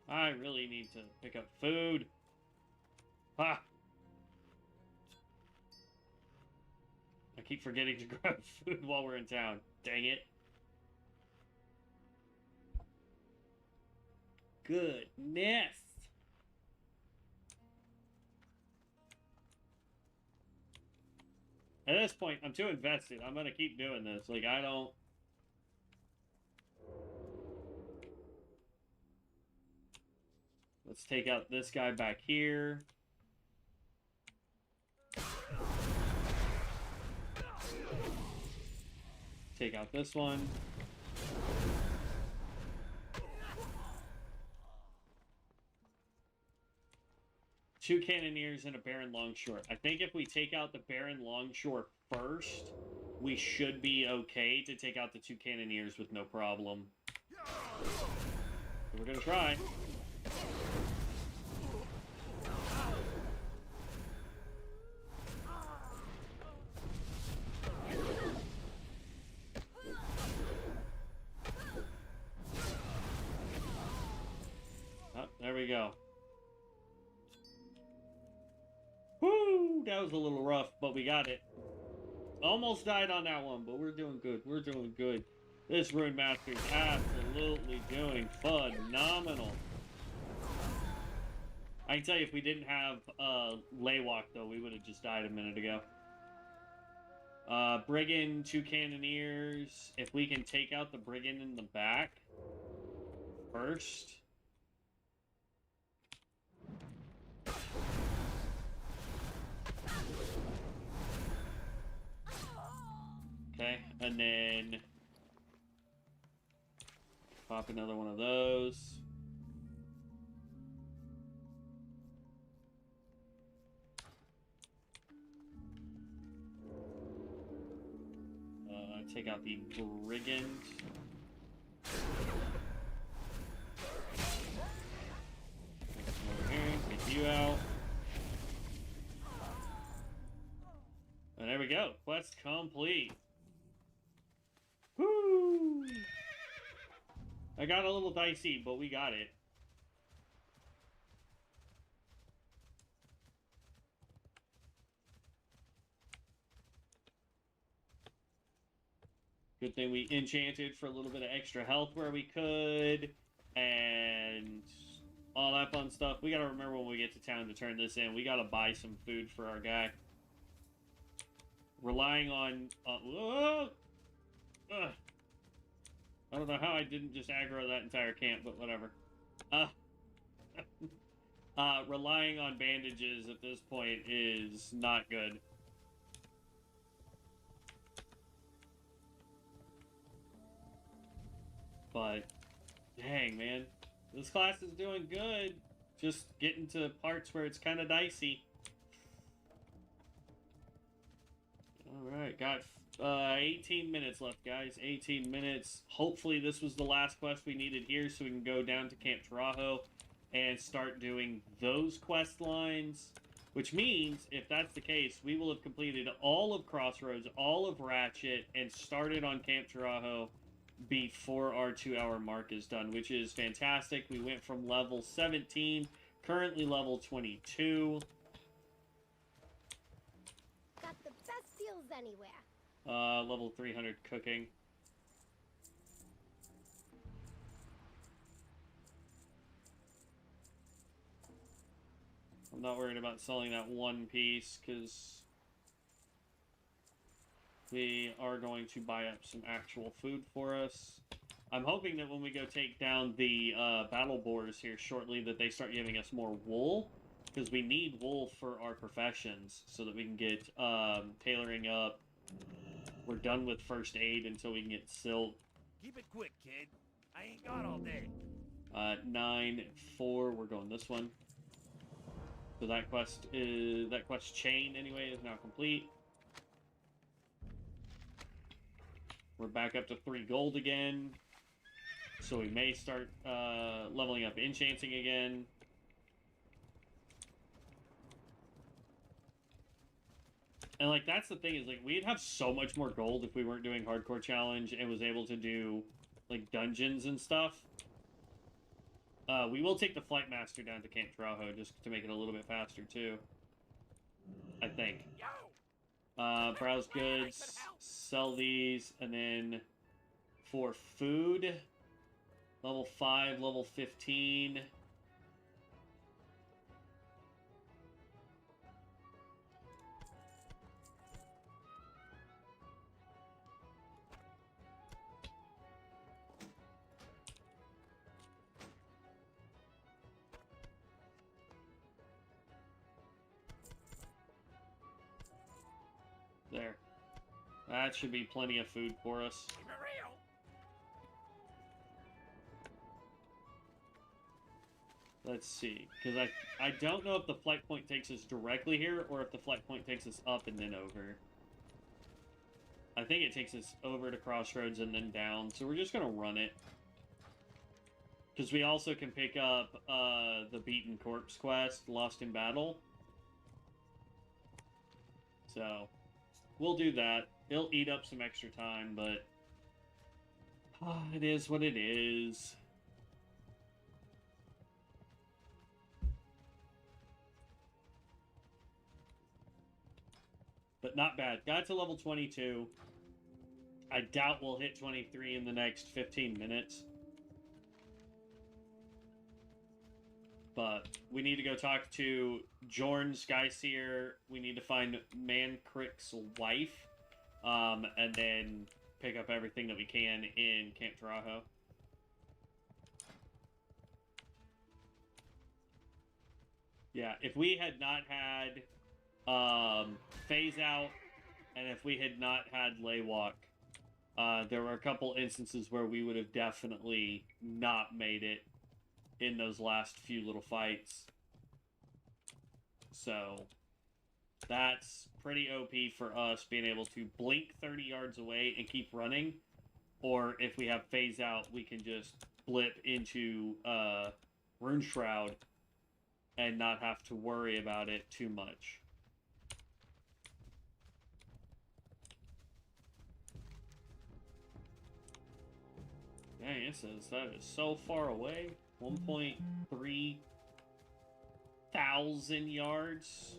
A: I really need to pick up food. Ha! I keep forgetting to grab food while we're in town. Dang it. goodness. At this point, I'm too invested. I'm gonna keep doing this. Like, I don't... Let's take out this guy back here. Take out this one. Two Cannoneers and a Baron Longshore. I think if we take out the Baron Longshore first, we should be okay to take out the two Cannoneers with no problem. So we're gonna try. Oh, there we go. Woo! That was a little rough, but we got it. Almost died on that one, but we're doing good. We're doing good. This Runemaster is absolutely doing phenomenal. I can tell you, if we didn't have Laywalk, though, we would have just died a minute ago. Brigand, two Cannoneers. If we can take out the Brigand in the back first. Okay, and then pop another one of those. Take out the Brigand. Over here, take you out. And there we go. Quest complete. Woo! I got a little dicey, but we got it. Good thing we enchanted for a little bit of extra health where we could, and all that fun stuff. We gotta remember when we get to town to turn this in. We gotta buy some food for our guy. Relying on... I don't know how I didn't just aggro that entire camp, but whatever. Relying on bandages at this point is not good. But, dang, man. This class is doing good. Just getting to parts where it's kind of dicey. Alright, got 18 minutes left, guys. 18 minutes. Hopefully this was the last quest we needed here so we can go down to Camp Taho and start doing those quest lines. Which means, if that's the case, we will have completed all of Crossroads, all of Ratchet, and started on Camp Taho before our 2-hour mark is done, which is fantastic. We went from level 17, currently level 22.
E: Got the best deals anywhere.
A: Level 300 cooking. I'm not worried about selling that one piece, because we are going to buy up some actual food for us. I'm hoping that when we go take down the battle boars here shortly, that they start giving us more wool, because we need wool for our professions, so that we can get tailoring up. We're done with first aid until we can get silk.
B: Keep it quick, kid. I ain't got all day.
A: 9-4, we're going this one. So that quest chain anyway is now complete. We're back up to 3 gold again. So we may start leveling up enchanting again. And like that's the thing is like we'd have so much more gold if we weren't doing hardcore challenge and was able to do like dungeons and stuff. We will take the Flight Master down to Camp Taho just to make it a little bit faster too. I think. Browse goods, sell these, and then for food, Level 5, level 15. There. That should be plenty of food for us.
B: Keep it real.
A: Let's see, because I don't know if the flight point takes us directly here, or if the flight point takes us up and then over. I think it takes us over to Crossroads and then down, so we're just going to run it. Because we also can pick up the Beaten Corpse quest, Lost in Battle. So, we'll do that. It'll eat up some extra time, but it is what it is. But not bad. Got to level 22. I doubt we'll hit 23 in the next 15 minutes. But we need to go talk to Jorn Skyseer. We need to find Mancrick's wife. And then pick up everything that we can in Camp Taho. Yeah, if we had not had phase out, and if we had not had lay walk, there were a couple instances where we would have definitely not made it in those last few little fights. So that's pretty OP for us, being able to blink 30 yards away and keep running. Or if we have phase out, we can just blip into Rune Shroud and not have to worry about it too much. Dang, it says that is so far away. 1.3 thousand yards.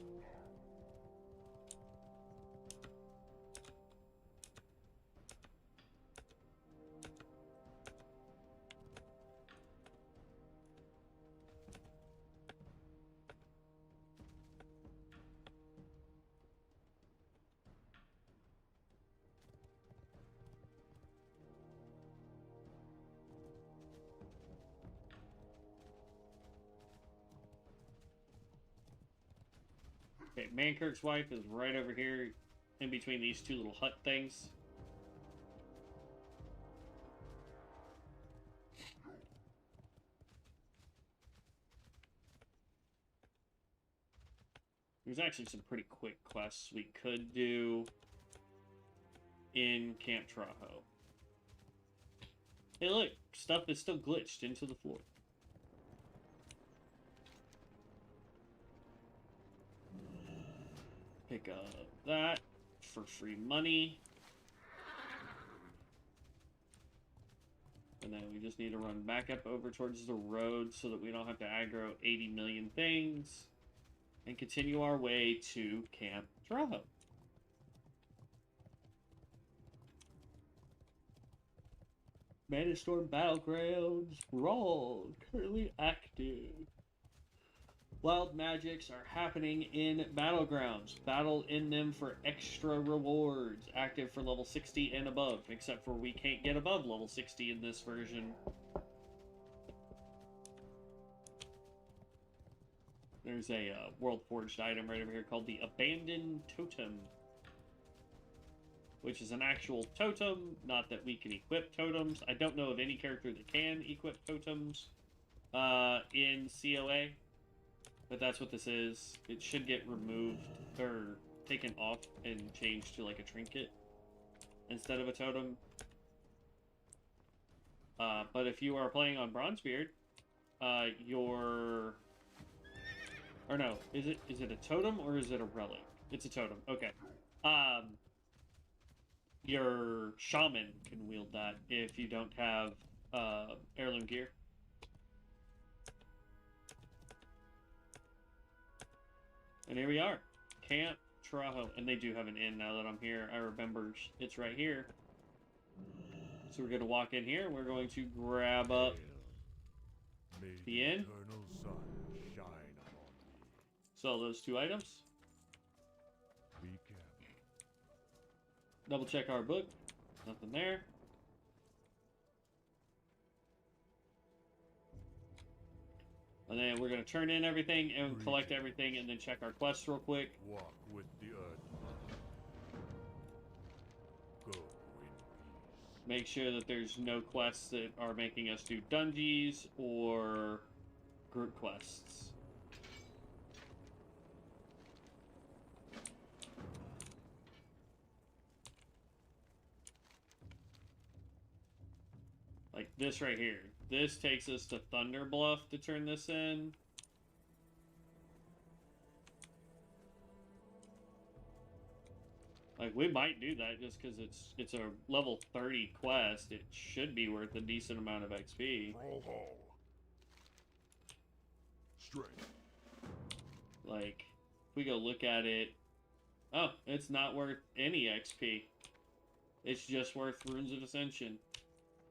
A: Okay, Mankirk's wife is right over here in between these two little hut things. There's actually some pretty quick quests we could do in Camp Taho. Hey look, stuff is still glitched into the floor. Pick up that for free money. And then we just need to run back up over towards the road so that we don't have to aggro 80 million things. And continue our way to Camp Taho. Manastorm Battlegrounds Brawl currently active. Wild magics are happening in Battlegrounds. Battle in them for extra rewards. Active for level 60 and above. Except for we can't get above level 60 in this version. There's a World Forged item right over here called the Abandoned Totem. Which is an actual totem. Not that we can equip totems. I don't know of any character that can equip totems in COA. But that's what this is. It should get removed or taken off and changed to like a trinket instead of a totem. But if you are playing on Bronzebeard, or no, is it a totem or is it a relic? It's a totem. Okay. Your shaman can wield that if you don't have heirloom gear. And here we are, Camp Taho, and they do have an inn now that I'm here. I remember it's right here. So we're going to walk in here, and we're going to grab up
D: May
A: The inn.
D: eternal sun shine upon me.
A: Sell those 2 items.
D: Be careful.
A: Double check our book. Nothing there. And then we're going to turn in everything and collect everything and then check our quests real quick.
D: Walk with the earth. Go in peace.
A: Make sure that there's no quests that are making us do dungeons or group quests. Like this right here. This takes us to Thunder Bluff to turn this in. Like, we might do that just because it's a level 30 quest. It should be worth a decent amount of XP.
D: Brawl hall. Strength.
A: Like, if we go look at it... Oh, it's not worth any XP. It's just worth Runes of Ascension.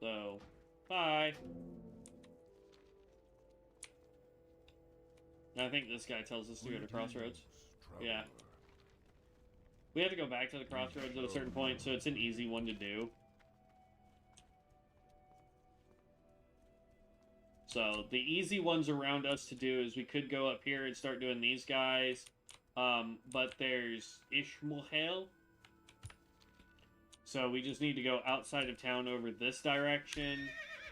A: So, bye. I think this guy tells us to go to Crossroads. Yeah. We have to go back to the Crossroads at a certain point, so it's an easy one to do. So, the easy ones around us to do is we could go up here and start doing these guys. But there's Ishmael. So, we just need to go outside of town over this direction.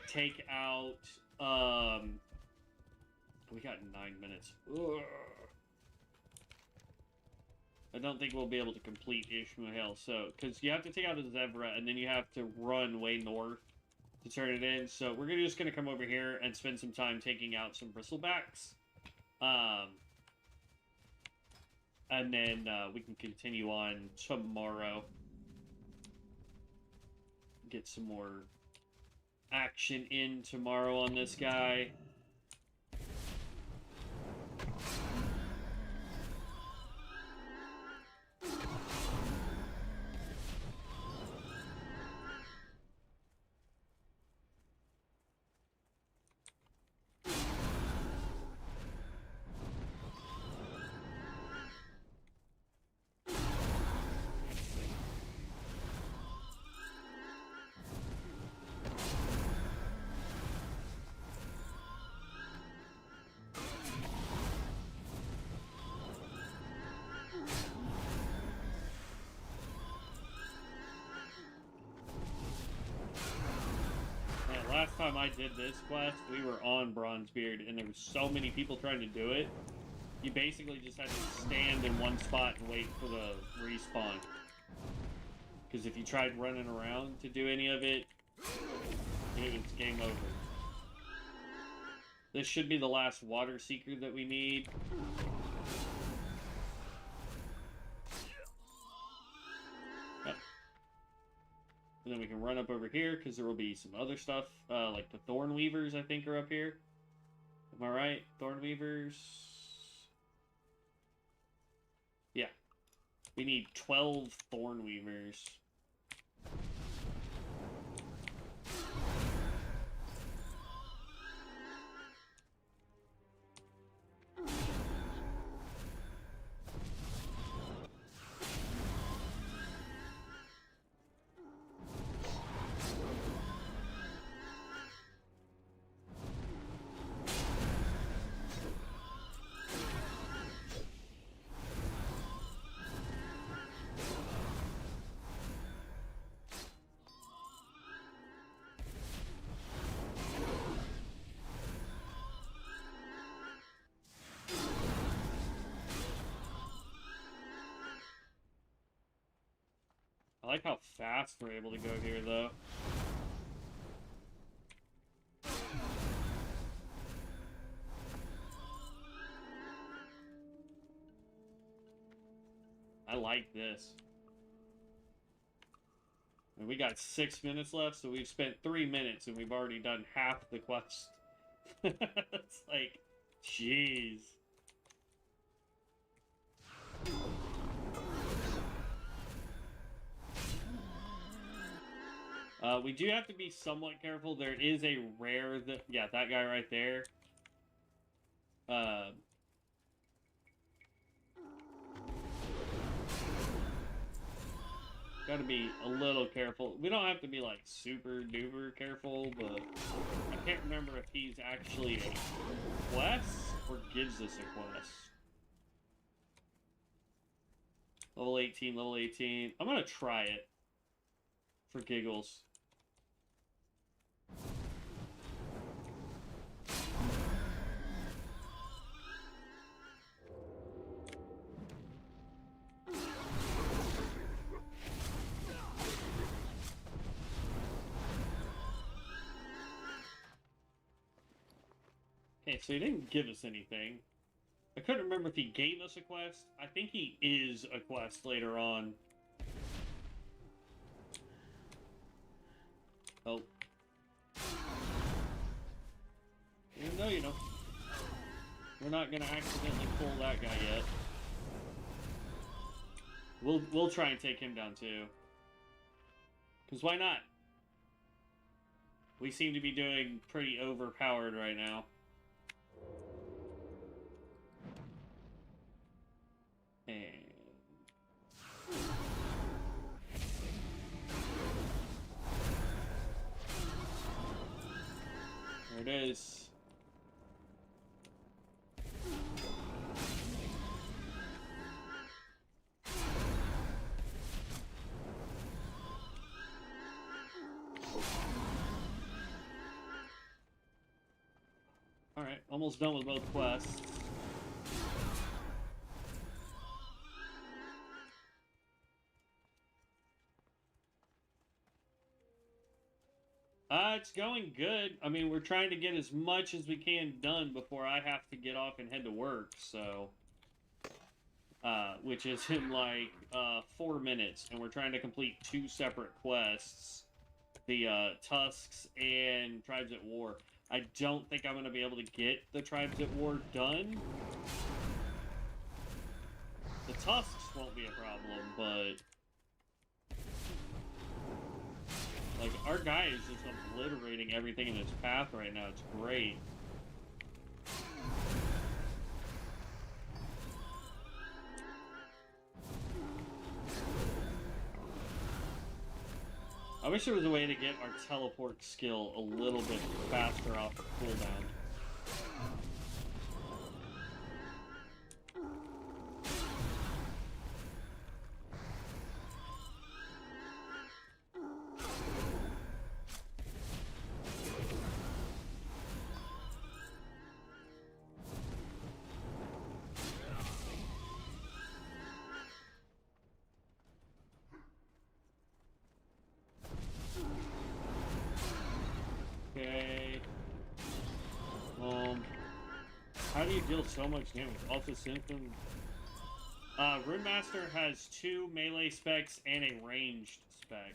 A: Take out, we got 9 minutes. Ugh. I don't think we'll be able to complete Ishmael, so... Because you have to take out a zebra, and then you have to run way north to turn it in. So we're just going to come over here and spend some time taking out some bristlebacks. And then we can continue on tomorrow. Get some more action in tomorrow on this guy. Last time I did this quest, we were on Bronzebeard, and there were so many people trying to do it. You basically just had to stand in one spot and wait for the respawn. Because if you tried running around to do any of it, it was game over. This should be the last water seeker that we need. And then we can run up over here, because there will be some other stuff, like the Thorn Weavers, I think, are up here. Am I right? Thorn Weavers? Yeah. We need 12 Thorn Weavers. I like how fast we're able to go here, though. I like this. And we got 6 minutes left, so we've spent 3 minutes and we've already done half the quest. It's like, jeez. We do have to be somewhat careful. There is a rare that, yeah, that guy right there. Gotta be a little careful. We don't have to be like super duper careful, but I can't remember if he's actually a quest or gives us a quest. Level 18, level 18. I'm gonna try it for giggles. Okay, so he didn't give us anything. I couldn't remember if he gave us a quest. I think he is a quest later on. Oh. No, you know. We're not gonna accidentally pull that guy yet. We'll try and take him down too. Cause why not? We seem to be doing pretty overpowered right now. And there it is. Alright, almost done with both quests. It's going good. I mean, we're trying to get as much as we can done before I have to get off and head to work, so... which is in, like, 4 minutes, and we're trying to complete 2 separate quests. The, Tusks and Tribes at War. I don't think I'm going to be able to get the Tribes at War done. The Tusks won't be a problem, but... like, our guy is just obliterating everything in his path right now. It's great. I wish there was a way to get our teleport skill a little bit faster off the cooldown. Okay. How do you deal so much damage? Also symptom. Runemaster has 2 melee specs and a ranged spec.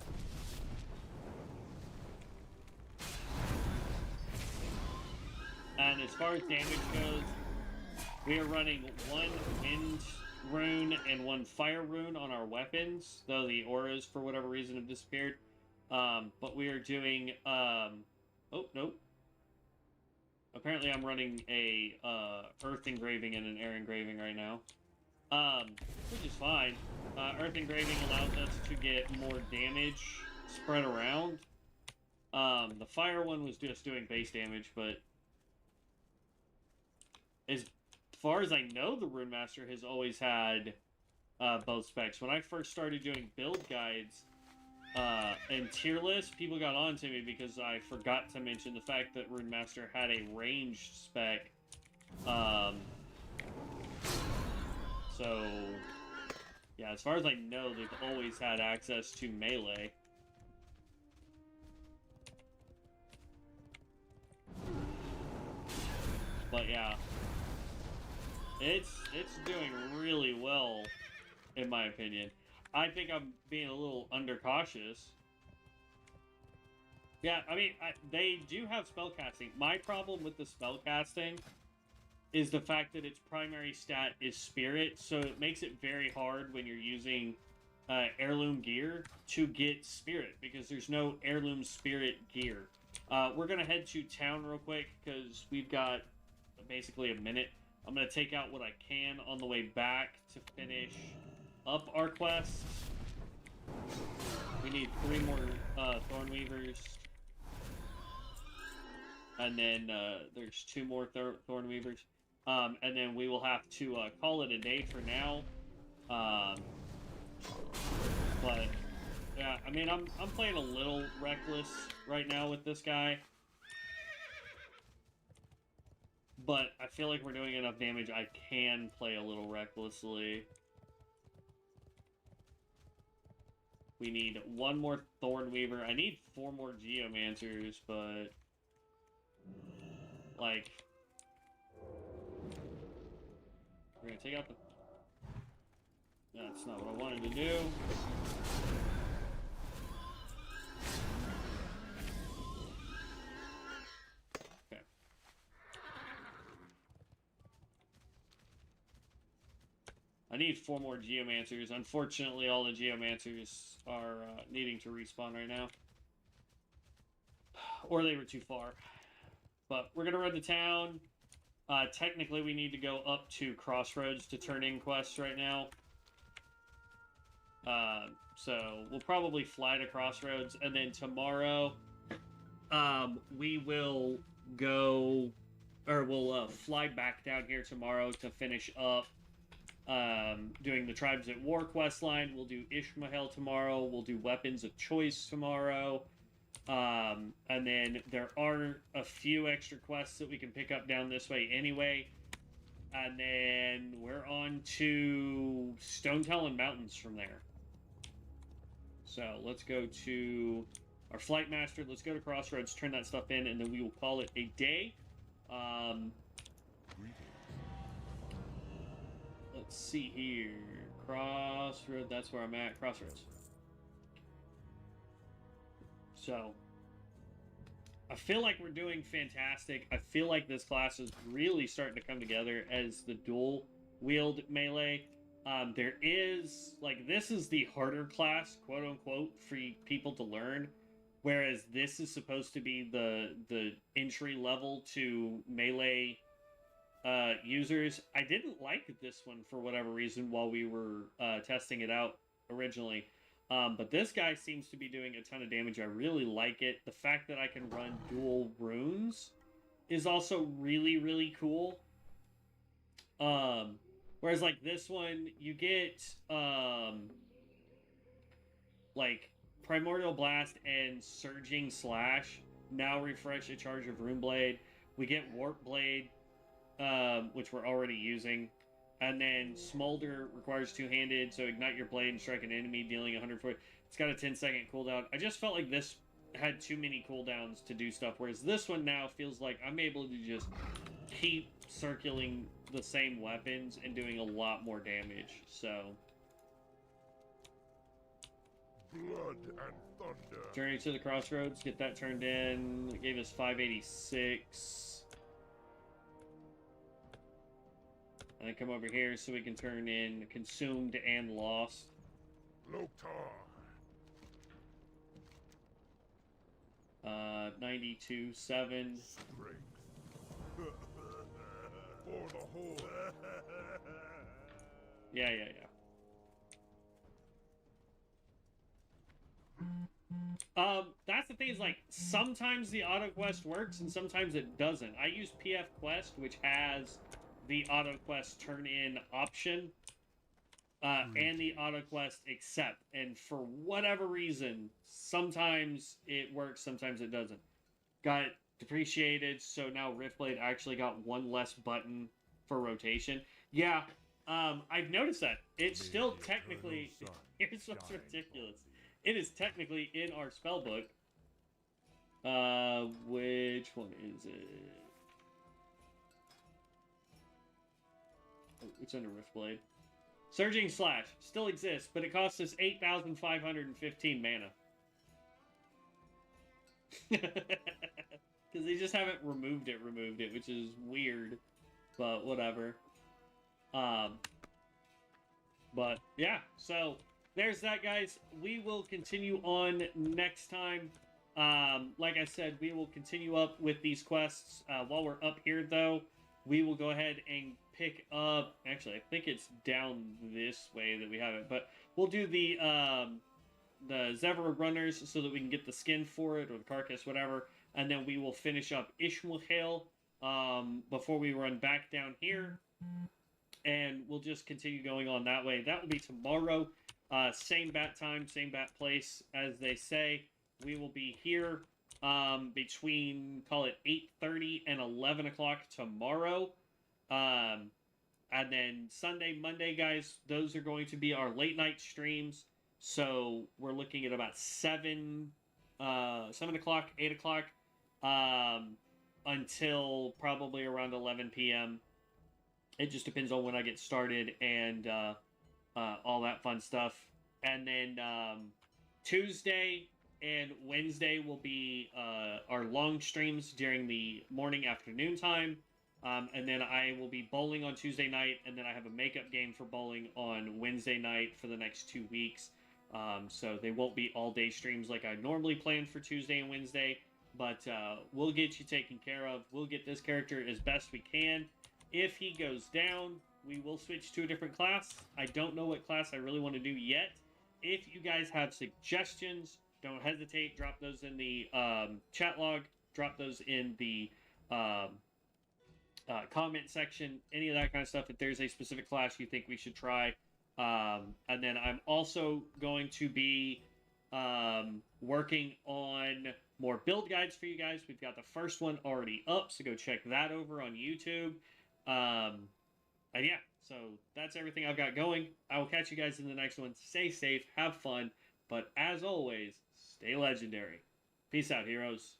A: And as far as damage goes, we are running 1 wind rune and 1 fire rune on our weapons, though the auras, for whatever reason, have disappeared. But we are doing, oh, nope. Apparently I'm running a, earth engraving and an air engraving right now. Which is fine. Earth engraving allows us to get more damage spread around. The fire one was just doing base damage, but as far as I know, the Runemaster has always had, both specs. When I first started doing build guides, and tier list, people got on to me because I forgot to mention the fact that Runemaster had a ranged spec. So, yeah, as far as I know, they've always had access to melee. But yeah, it's doing really well, in my opinion. I think I'm being a little undercautious. Yeah, I mean, they do have spellcasting. My problem with the spellcasting is the fact that its primary stat is spirit, so it makes it very hard when you're using heirloom gear to get spirit, because there's no heirloom spirit gear. We're going to head to town real quick, because we've got basically a minute. I'm going to take out what I can on the way back to finish up our quests. We need 3 more Thornweavers. And then there's 2 more Thornweavers. And then we will have to call it a day for now. But yeah, I mean, I'm playing a little reckless right now with this guy. But I feel like we're doing enough damage, I can play a little recklessly. We need 1 more Thornweaver. I need 4 more Geomancers, but... like... we're gonna take out the... that's not what I wanted to do. Okay. I need 4 more Geomancers. Unfortunately, all the Geomancers are needing to respawn right now. Or they were too far. But we're gonna run to town. Technically, we need to go up to Crossroads to turn in quests right now. So we'll probably fly to Crossroads, and then tomorrow, we will go, or we'll fly back down here tomorrow to finish up doing the Tribes at War quest line. We'll do Ishmael tomorrow. We'll do Weapons of Choice tomorrow. And then there are a few extra quests that we can pick up down this way anyway. And then we're on to Stone Talon Mountains from there. So let's go to our Flight Master. Let's go to Crossroads, turn that stuff in, and then we will call it a day. Let's see here. Crossroads, that's where I'm at. Crossroads. So, I feel like we're doing fantastic. I feel like this class is really starting to come together as the dual wield melee. There is, like, this is the harder class, quote unquote, for people to learn, whereas this is supposed to be the entry level to melee users. I didn't like this one for whatever reason while we were testing it out originally. But this guy seems to be doing a ton of damage. I really like it. The fact that I can run dual runes is also really, really cool. Whereas, like, this one, you get, like, Primordial Blast and Surging Slash. Now refresh a charge of Rune Blade. We get Warp Blade, which we're already using. And then Smolder requires two-handed, so ignite your blade and strike an enemy, dealing 140. It's got a 10-second cooldown. I just felt like this had too many cooldowns to do stuff, whereas this one now feels like I'm able to just keep circling the same weapons and doing a lot more damage, so...
D: Blood and thunder.
A: Journey to the Crossroads, get that turned in. It gave us 586. And then come over here so we can turn in Consumed and Lost.
D: Loktar.
A: 92.7.
D: Strength. For the whole.
A: Yeah. That's the thing is, like, sometimes the auto quest works and sometimes it doesn't. I use PF Quest, which has the auto quest turn in option, and the auto quest accept, and for whatever reason, sometimes it works, sometimes it doesn't. Got depreciated, so now Riftblade actually got 1 less button for rotation. Yeah, I've noticed that. It's still technically, here's what's ridiculous. It is technically in our spellbook. Which one is it? Oh, it's under Riftblade. Surging Slash still exists, but it costs us 8,515 mana. Because they just haven't removed it, which is weird. But whatever. But yeah, so there's that, guys. We will continue on next time. Like I said, we will continue up with these quests. While we're up here, though, we will go ahead and pick up. Actually, I think it's down this way that we have it, but we'll do the Zevra runners so that we can get the skin for it or the carcass, whatever, and then we will finish up Ishmael before we run back down here, and we'll just continue going on that way. That will be tomorrow. Same bat time, same bat place, as they say. We will be here between, call it 8:30 and 11 o'clock tomorrow. And then Sunday, Monday, guys, those are going to be our late night streams. So we're looking at about 7 o'clock, 8 o'clock, until probably around 11 p.m. It just depends on when I get started and all that fun stuff. And then Tuesday and Wednesday will be our long streams during the morning, afternoon time. And then I will be bowling on Tuesday night, and then I have a makeup game for bowling on Wednesday night for the next 2 weeks. So they won't be all-day streams like I normally plan for Tuesday and Wednesday, but we'll get you taken care of. We'll get this character as best we can. If he goes down, we will switch to a different class. I don't know what class I really want to do yet. If you guys have suggestions, don't hesitate. Drop those in the chat log. Drop those in the comment section. Any of that kind of stuff. If there's a specific class you think we should try. And then I'm also going to be working on more build guides for you guys. We've got the first one already up, so go check that over on YouTube. And yeah, so that's everything I've got going. I will catch you guys in the next one. Stay safe, have fun, but as always, stay legendary. Peace out, heroes.